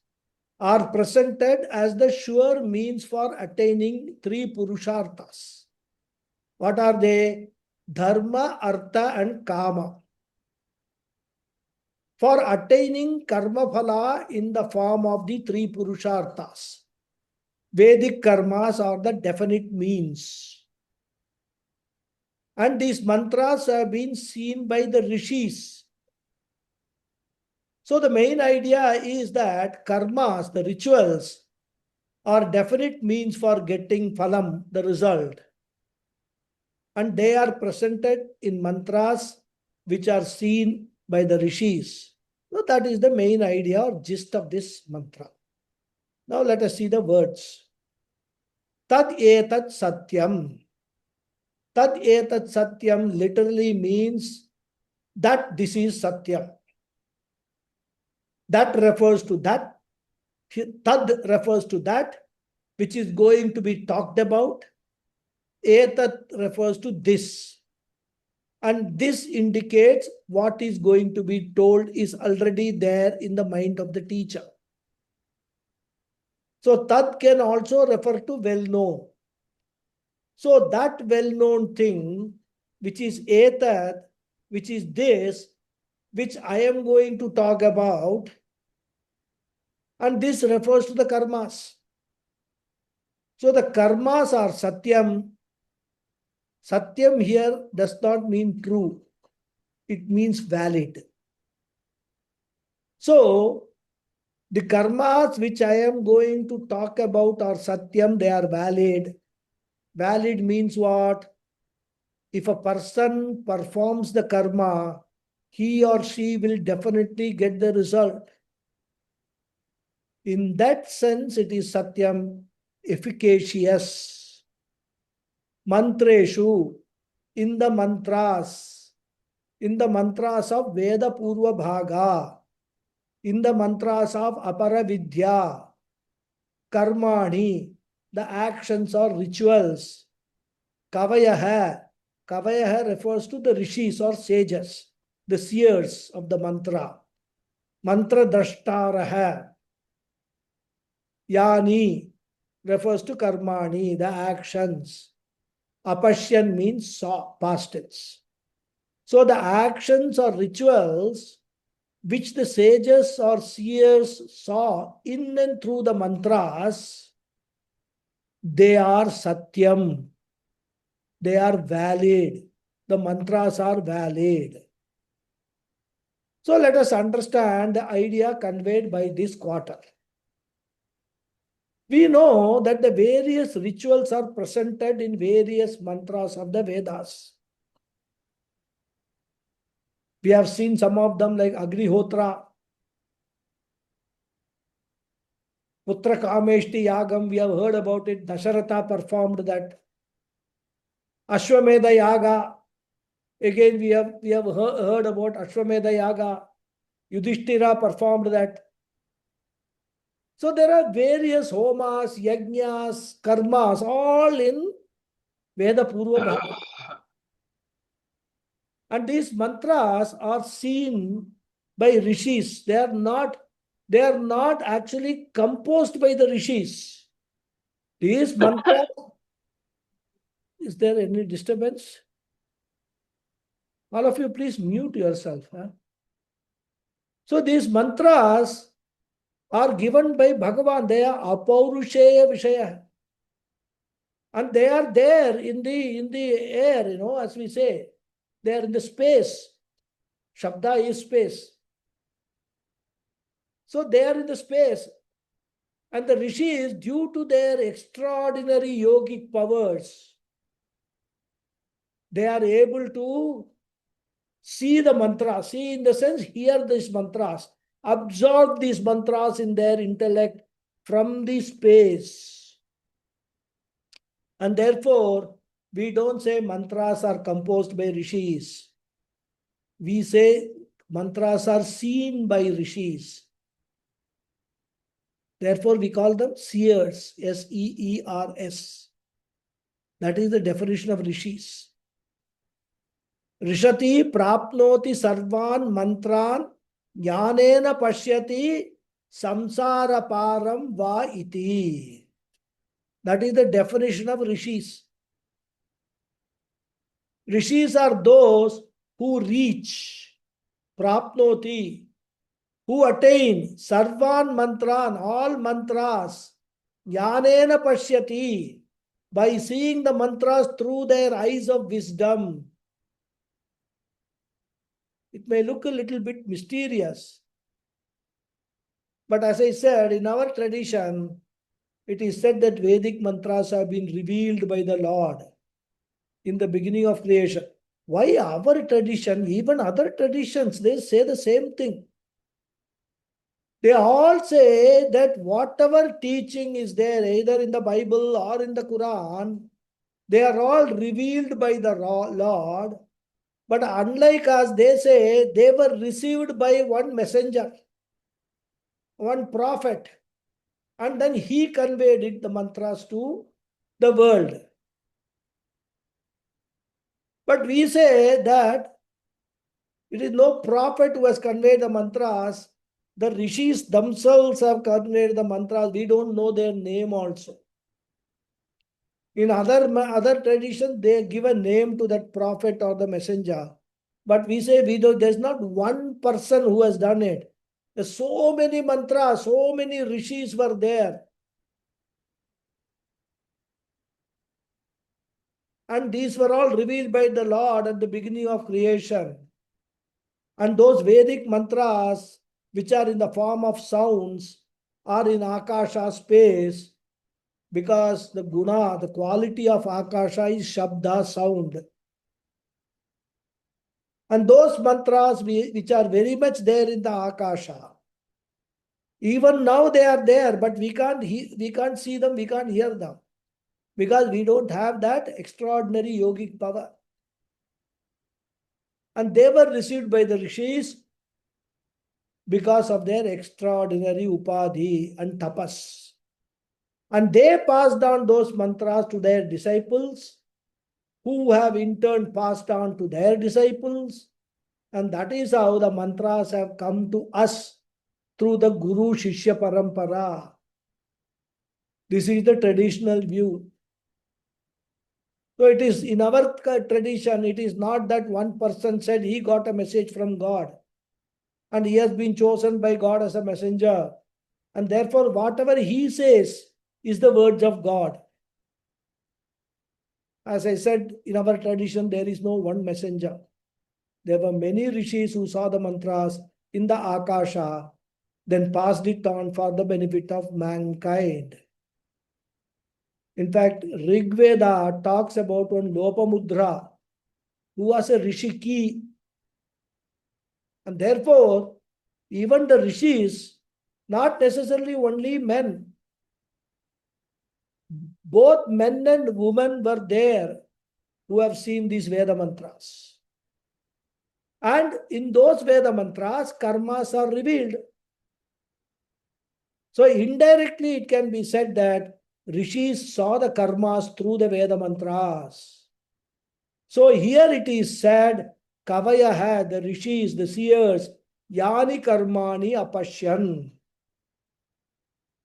are presented as the sure means for attaining three purusharthas. What are they? Dharma, artha, and kama. For attaining karma phala in the form of the three purusharthas, Vedic karmas are the definite means. And these mantras have been seen by the rishis. So the main idea is that karmas, the rituals, are definite means for getting phalam, the result. And they are presented in mantras which are seen by the rishis. So that is the main idea or gist of this mantra. Now let us see the words. Tad etat satyam. Tad etat satyam literally means that this is satyam. That refers to that. Tad refers to that which is going to be talked about. Etat refers to this. And this indicates what is going to be told is already there in the mind of the teacher. So tat can also refer to well-known. So that well-known thing, which is etat, which is this, which I am going to talk about, and this refers to the karmas. So the karmas are satyam. Satyam here does not mean true. It means valid. So the karmas which I am going to talk about are satyam, they are valid. Valid means what? If a person performs the karma, he or she will definitely get the result. In that sense, it is satyam, efficacious. Mantreshu, in the mantras of Veda Purva Bhaga, in the mantras of Apara Vidya, Karmani, the actions or rituals, Kavayaha, Kavayaha refers to the rishis or sages, the seers of the mantra. Mantra Drashtaraha, Yani refers to Karmani, the actions. Apashyan means saw, past tense. So the actions or rituals which the sages or seers saw in and through the mantras, they are satyam. They are valid. The mantras are valid. So let us understand the idea conveyed by this quarter. We know that the various rituals are presented in various mantras of the Vedas. We have seen some of them like Agrihotra, Putra Kameshti Yagam, we have heard about it. Dasharatha performed that. Ashwamedha Yaga, again we have heard about Ashwamedha Yaga. Yudhishthira performed that. So there are various homas, yajnas, karmas, all in Veda Purva Bhava. And these mantras are seen by rishis. They are not actually composed by the rishis. These mantras, is there any disturbance? All of you, please mute yourself. Huh? So these mantras are given by Bhagavan. They are apaurusheya vishaya. And they are there in the air, as we say. They are in the space. Shabda is space. So they are in the space. And the rishis, due to their extraordinary yogic powers, they are able to see the mantra, see in the sense, hear these mantras, absorb these mantras in their intellect from the space. And therefore, we don't say mantras are composed by rishis. We say mantras are seen by rishis. Therefore, we call them seers, S-E-E-R-S. That is the definition of rishis. Rishati prapnoti sarvan mantran jnanena pashyati samsara param va iti. That is the definition of rishis. Rishis are those who reach, prapnoti, who attain sarvan mantran, all mantras, jnanena pashyati, by seeing the mantras through their eyes of wisdom. It may look a little bit mysterious. But as I said, in our tradition, it is said that Vedic mantras have been revealed by the Lord in the beginning of creation. Why our tradition, even other traditions, they say the same thing. They all say that whatever teaching is there, either in the Bible or in the Quran, they are all revealed by the Lord. But unlike us, they say they were received by one messenger, one prophet, and then he conveyed it, the mantras, to the world. But we say that it is no prophet who has conveyed the mantras. The rishis themselves have conveyed the mantras. We don't know their name also. In other traditions, they give a name to that prophet or the messenger. But we say there's not one person who has done it. There's so many mantras, so many rishis were there. And these were all revealed by the Lord at the beginning of creation. And those Vedic mantras, which are in the form of sounds, are in Akasha space, because the guna, the quality of Akasha is Shabda, sound. And those mantras which are very much there in the Akasha, even now they are there, but we can't see them, we can't hear them, because we don't have that extraordinary yogic power. And they were received by the rishis because of their extraordinary upadhi and tapas. And they passed on those mantras to their disciples, who have in turn passed on to their disciples. And that is how the mantras have come to us through the Guru Shishya Parampara. This is the traditional view. So it is in our tradition, it is not that one person said he got a message from God and he has been chosen by God as a messenger. And therefore, whatever he says is the words of God. As I said, in our tradition, there is no one messenger. There were many rishis who saw the mantras in the Akasha, then passed it on for the benefit of mankind. In fact, Rig Veda talks about one Lopamudra, who was a rishiki. And therefore, even the rishis, not necessarily only men, both men and women were there who have seen these Veda mantras. And in those Veda mantras, karmas are revealed. So indirectly, it can be said that rishis saw the karmas through the Veda mantras. So here it is said, Kavaya had the rishis, the seers, yani karmani apashyan.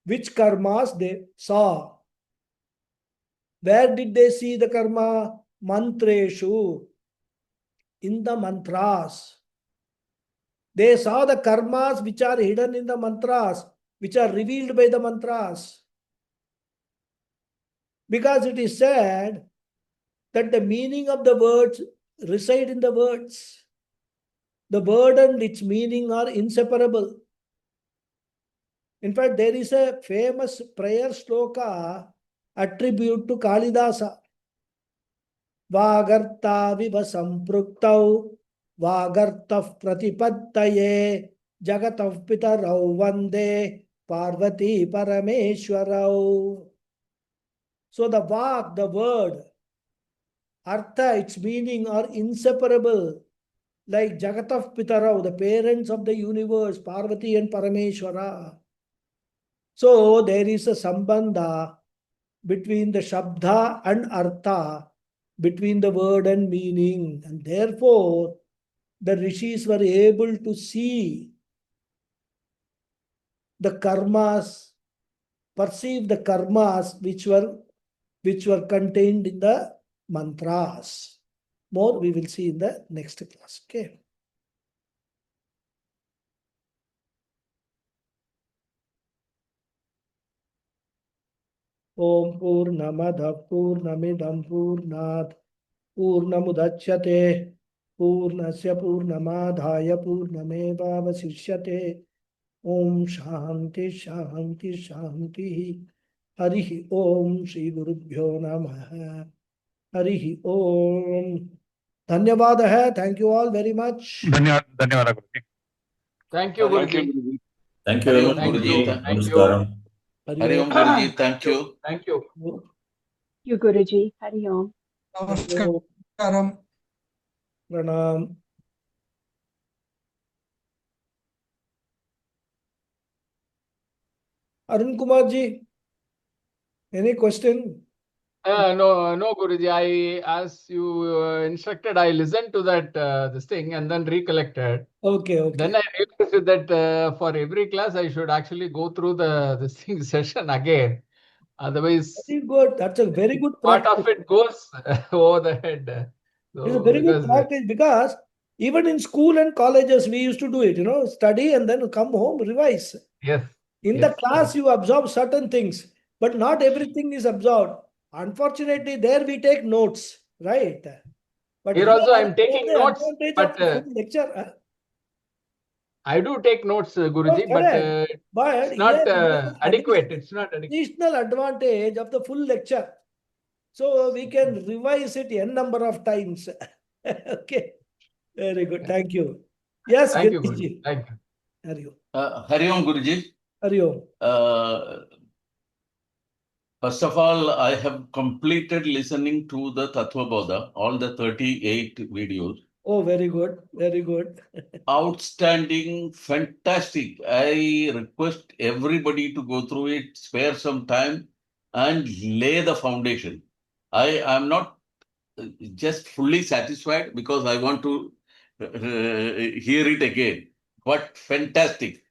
Which karmas they saw. Where did they see the karma? Mantreshu. In the mantras. They saw the karmas which are hidden in the mantras, which are revealed by the mantras. Because it is said that the meaning of the words reside in the words. The word and its meaning are inseparable. In fact, there is a famous prayer sloka attribute to Kalidasa. Vagarta viva sampraktau Vagartah pratipattaye Jagatah pitarau vande Parvati parameshwarau. So the vak, the word, artha, its meaning are inseparable. Like Jagatah pitarau, the parents of the universe, Parvati and Parameshwara. So there is a sambandha between the Shabda and Artha, between the word and meaning. And therefore, the rishis were able to see the karmas, perceive the karmas which were contained in the mantras. More we will see in the next class. Okay. Om Purnamada Purnamidam Purnat Purnamudachyate Purnasya Purnamadhaya Purnamevavasishyate Om Shanti Shanti Shanti Harihi Om Shri Gurubhyo Namaha Harihi Om. Dhanyavada hai. Thank you all very much. धन्यवाद धन्यवाद गुरुजी. Thank you, Guruji. Thank you, Hari Om Thank Guruji. you. Thank Thank you. Namaskaram. Hari Om Guruji. Thank you. Thank you. You Guruji. Hari Om. Namaskaram. Pranam. Arun Kumar ji, any question? No, Guruji. As you instructed, I listened to that this thing and then recollected. Okay. Then I realized that for every class I should actually go through this thing session again. Otherwise, Very good. That's a very good part practice. of it goes over the head. It's a very good practice because even in school and colleges we used to do it, study and then come home, revise. Yes. In the class you absorb certain things, but not everything is absorbed. Unfortunately, there we take notes, right? But Here also I'm taking the notes, advantage but of the full lecture. I do take notes, Guruji, but But it's not here adequate. It's not adequate. additional advantage of the full lecture. So we can revise it n number of times. Okay. Very good. Thank you. Yes, Thank you, Giriji. Guruji. Thank you. Hari Om. Hari Om Guruji. Hari Om. First of all, I have completed listening to the Tattva Bodha, all the 38 videos. Oh, very good. Very good. Outstanding, fantastic. I request everybody to go through it, spare some time, and lay the foundation. I am not just fully satisfied because I want to hear it again. But fantastic.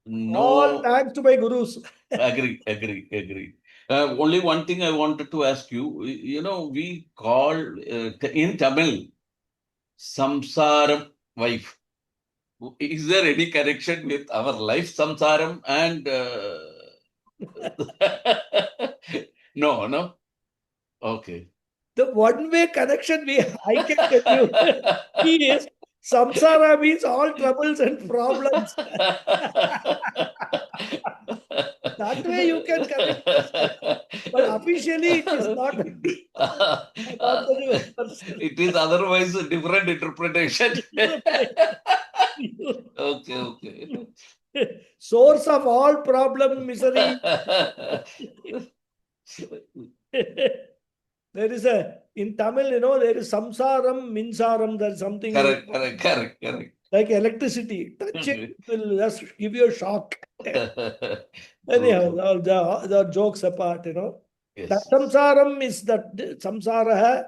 No, All thanks to my gurus. agree. Only one thing I wanted to ask you. We call in Tamil samsaram wife. Is there any connection with our life samsaram and no? Okay. The one-way connection I can tell you is samsara means all troubles and problems. That way you can connect. But officially it is not. It is otherwise a different interpretation. Okay. Source of all problem, misery. There is in Tamil, there is samsaram, minsaram, there's something. Correct. Like electricity. Touch it will just give you a shock. Anyhow, the jokes apart, Yes. That samsaram is that samsara.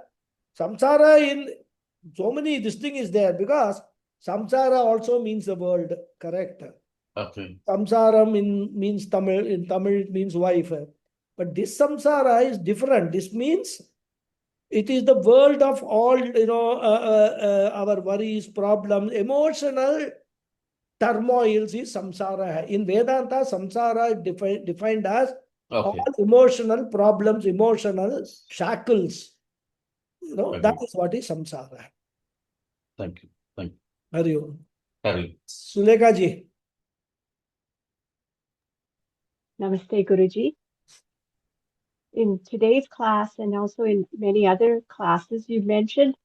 Samsara in so many, this thing is there because samsara also means the world, correct? Okay. Samsaram means Tamil, in Tamil it means wife. But this samsara is different. This means it is the world of all, our worries, problems, emotional turmoils is samsara. In Vedanta, samsara is defined as all emotional problems, emotional shackles. That is what is samsara. Thank you. Hari Om. Hari. Sulekha ji. Namaste Guruji. In today's class and also in many other classes, you mentioned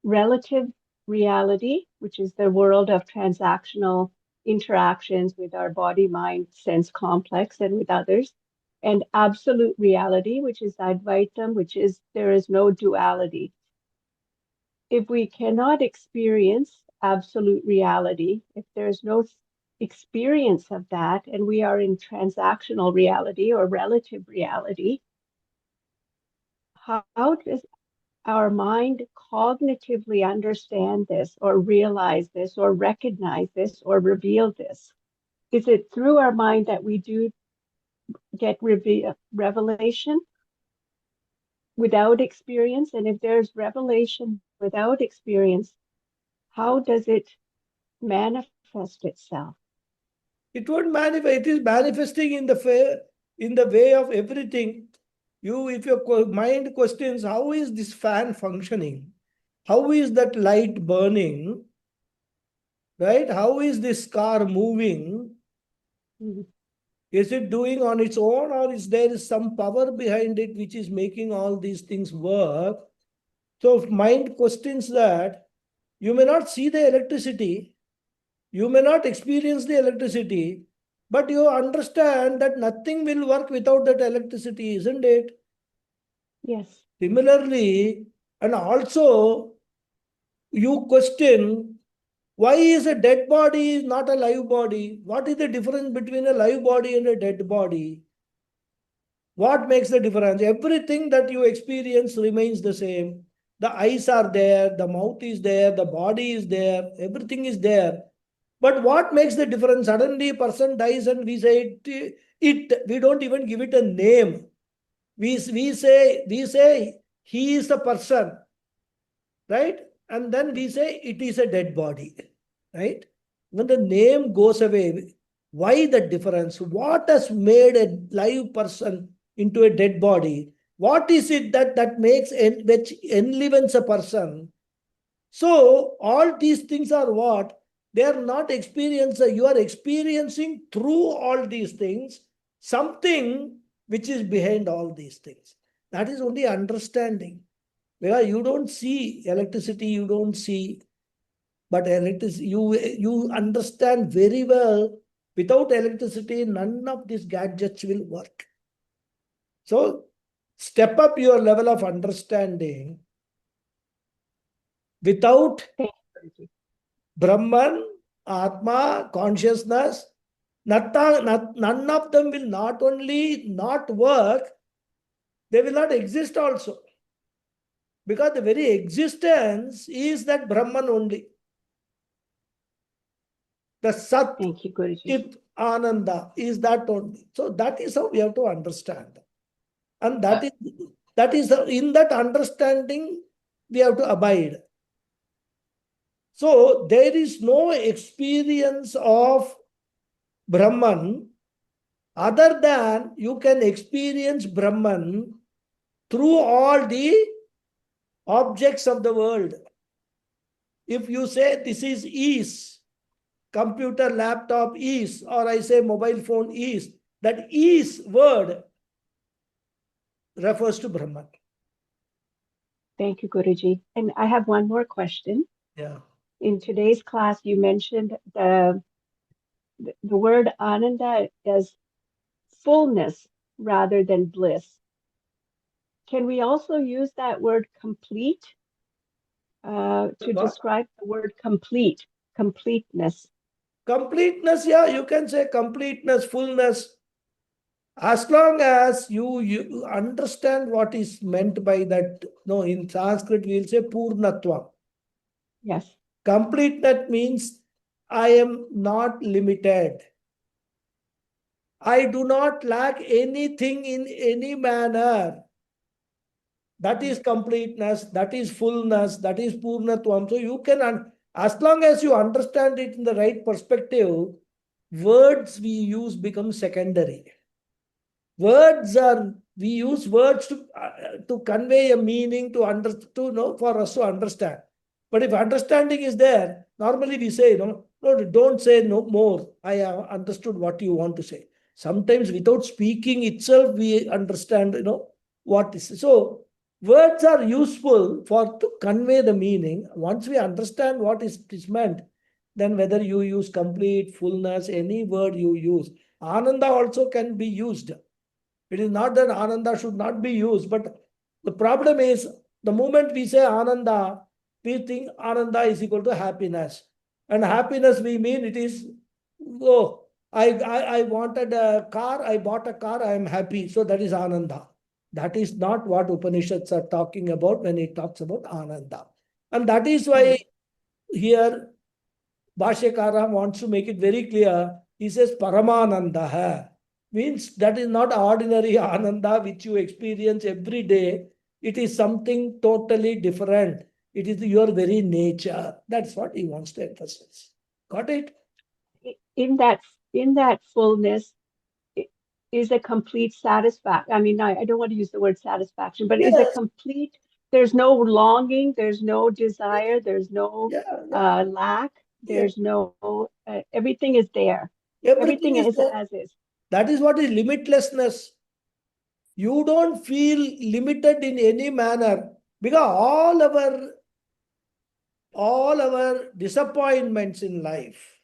relative reality, which is the world of transactional interactions with our body, mind, sense complex and with others, and absolute reality, which is Advaitam, which is there is no duality. If we cannot experience absolute reality, if there's no experience of that, and we are in transactional reality or relative reality, how does our mind cognitively understand this or realize this or recognize this or reveal this? Is it through our mind that we do get revelation without experience? And if there's revelation without experience, how does it manifest itself? It won't manifest. It is manifesting in the way of everything. If your mind questions, how is this fan functioning? How is that light burning? Right? How is this car moving? Mhm. Is it doing on its own, or is there some power behind it which is making all these things work? So if mind questions that, you may not see the electricity, you may not experience the electricity, but you understand that nothing will work without that electricity, isn't it? Yes. Similarly, and also you question, why is a dead body not a live body? What is the difference between a live body and a dead body? What makes the difference? Everything that you experience remains the same. The eyes are there, the mouth is there, the body is there, everything is there. But what makes the difference? Suddenly a person dies and we say we don't even give it a name. We say he is a person, right? And then we say it is a dead body, right? When the name goes away, why the difference? What has made a live person into a dead body? What is it that makes which enlivens a person? So all these things are what? They are not experience. You are experiencing through all these things something which is behind all these things. That is only understanding. Because you don't see electricity, you don't see, but electricity, you understand very well. Without electricity, none of these gadgets will work. So step up your level of understanding. Without Thank you, Guruji. Brahman, Atma, consciousness, none of them will not only not work, they will not exist also. Because the very existence is that Brahman only. The Sat, Thank you, Guruji. Chit, Ananda is that only. So that is how we have to understand. And that is in that understanding we have to abide. So there is no experience of Brahman other than you can experience Brahman through all the objects of the world. If you say this is ease, computer, laptop is, or I say mobile phone is, that is word refers to Brahman. Thank you, Guruji. And I have one more question. Yeah. In today's class, you mentioned the word Ananda as fullness rather than bliss. Can we also use that word complete to What? describe the word complete, completeness? Completeness, yeah, you can say completeness, fullness. As long as you understand what is meant by that. No, in Sanskrit we'll say Purnatva. Yes. Completeness means I am not limited. I do not lack anything in any manner. That is completeness, that is fullness, that is Purnatvam. So you can, as long as you understand it in the right perspective, words we use become secondary. We use words to convey a meaning for us to understand. But if understanding is there, normally we say, no, don't say no more. I have understood what you want to say. Sometimes without speaking itself, we understand, what is. So words are useful for to convey the meaning. Once we understand what is meant, then whether you use complete, fullness, any word you use, Ananda also can be used. It is not that Ananda should not be used, but the problem is the moment we say Ananda, we think Ananda is equal to happiness. And happiness we mean it is, oh, I wanted a car, I bought a car, I am happy. So that is Ananda. That is not what Upanishads are talking about when it talks about Ananda. And that is why here Bhashyakara wants to make it very clear. He says Paramananda hai. Means that is not ordinary Ananda which you experience every day. It is something totally different. It is your very nature. That's what he wants to emphasize. Got it? In that fullness is a complete satisfaction. I mean, I don't want to use the word satisfaction, but is a Yes. complete, there's no longing, there's no desire, there's no Yeah. lack, Yeah. there's no, everything is there. Everything is is there. as is. That is what is limitlessness. You don't feel limited in any manner because all our disappointments in life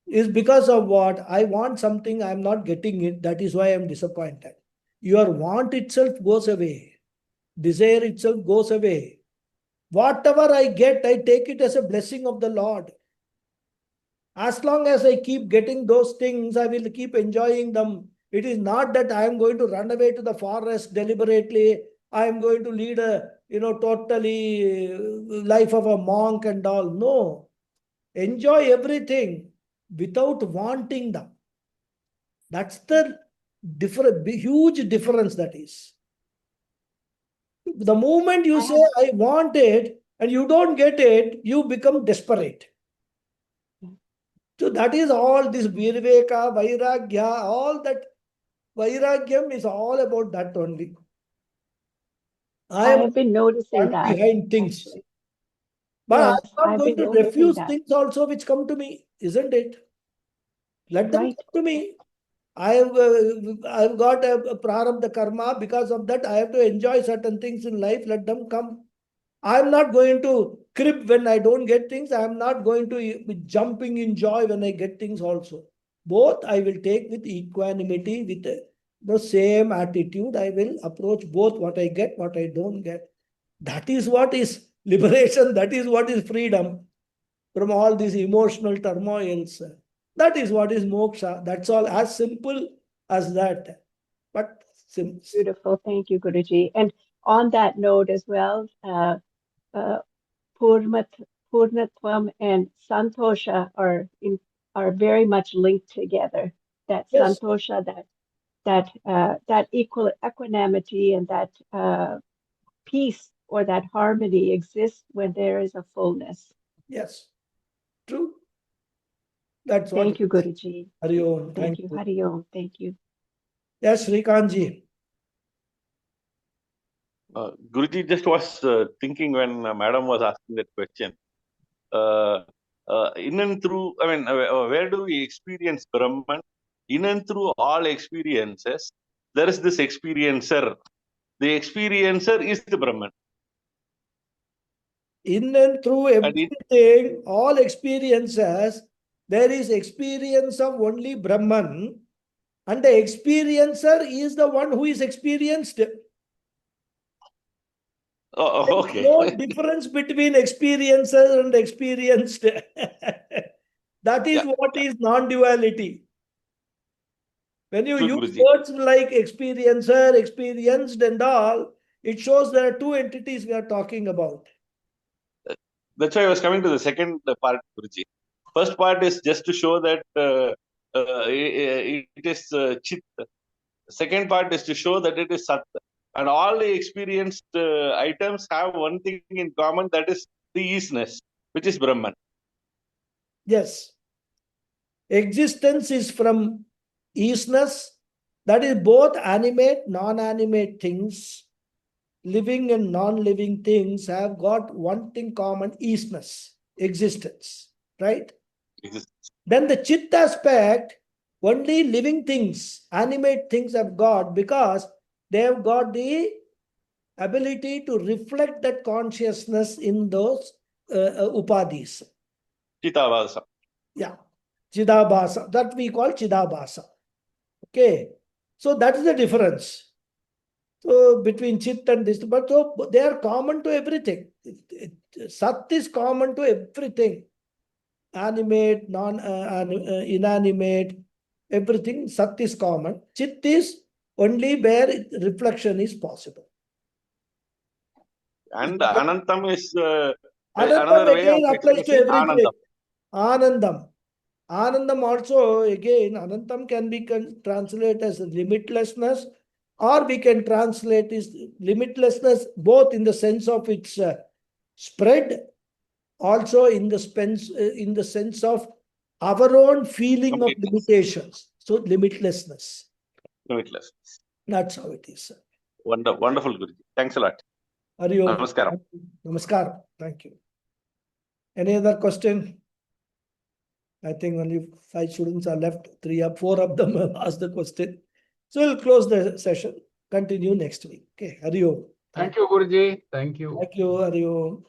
is because of what? I want something, I'm not getting it. That is why I'm disappointed. Your want itself goes away. Desire itself goes away. Whatever I get, I take it as a blessing of the Lord. As long as I keep getting those things, I will keep enjoying them. It is not that I am going to run away to the forest deliberately. I am going to lead a, totally life of a monk and all. No. Enjoy everything without wanting them. That's the huge difference that is. The moment you say, I want it, and you don't get it, you become desperate. So that is all this Virveka, Vairagya, all that. Vairagyam is all about that only. I am have been noticing one that. behind things. Actually. But Yes, I'm not I've going been to noticing refuse that. things also which come to me, isn't it? Let them Right. come to me. I've got a prarabdha karma. Because of that, I have to enjoy certain things in life. Let them come. I'm not going to crib when I don't get things. I'm not going to be jumping in joy when I get things also. Both I will take with equanimity, with the same attitude. I will approach both what I get, what I don't get. That is what is liberation. That is what is freedom from all these emotional turmoils. That is what is moksha. That's all, as simple as that. But Beautiful. Thank you, Guruji. And on that note as well, uh, Purnatvam and Santosha are very much linked together. That yes, Santosha, that equanimity and that peace or that harmony exists when there is a fullness. yes, true. That's what. Thank you, Guruji. Hari Om. Thank you. Hari Om. Thank you. Yes, Srikanji. Guruji just was thinking when Madam was asking that question. In and through, where do we experience Brahman? In and through all experiences, there is this experiencer. The experiencer is the Brahman. In and through everything, all experiences, there is experience of only Brahman, and the experiencer is the one who is experienced. Okay. No difference between experiencer and experienced. That is what is non-duality. When you True, use Guruji. words like experiencer, experienced, and all, it shows there are two entities we are talking about. That's why I was coming to the second part, Guruji. First part is just to show that it is Chit. Second part is to show that it is Sat. And all the experienced items have one thing in common, that is the easiness, which is Brahman. Yes. Existence is from easiness, that is both animate, non-animate things. Living and non-living things have got one thing common, easiness, existence, right? Then the Chit aspect, only living things, animate things have got, because they have got the ability to reflect that consciousness in those upadhis. Chitavasa. Yeah, Chidabhasa, that we call Chidabhasa. Okay, so that is the difference. So between Chit and this, but so they are common to everything. Sat is common to everything. Animate, inanimate, everything. Sat is common. Chit is only where reflection is possible. And Anantam is Anantam another way of again applies to expressing everything. Anandam. Anandam. Anandam also, again, Anantam can be translated as limitlessness, or we can translate is limitlessness both in the sense of its spread, also in the sense of our own feeling of Completeness. limitations. So limitlessness. Limitless. That's how it is. Wonderful, Guruji. Thanks a lot. Hari Om. Namaskaram. Namaskaram. Thank you. Any other question? I think only 5 students are left. 4 of them have asked the question. So we'll close the session. Continue next week. Okay. Hari Om. Thank you, Guruji. Thank you. Thank you. Hari Om.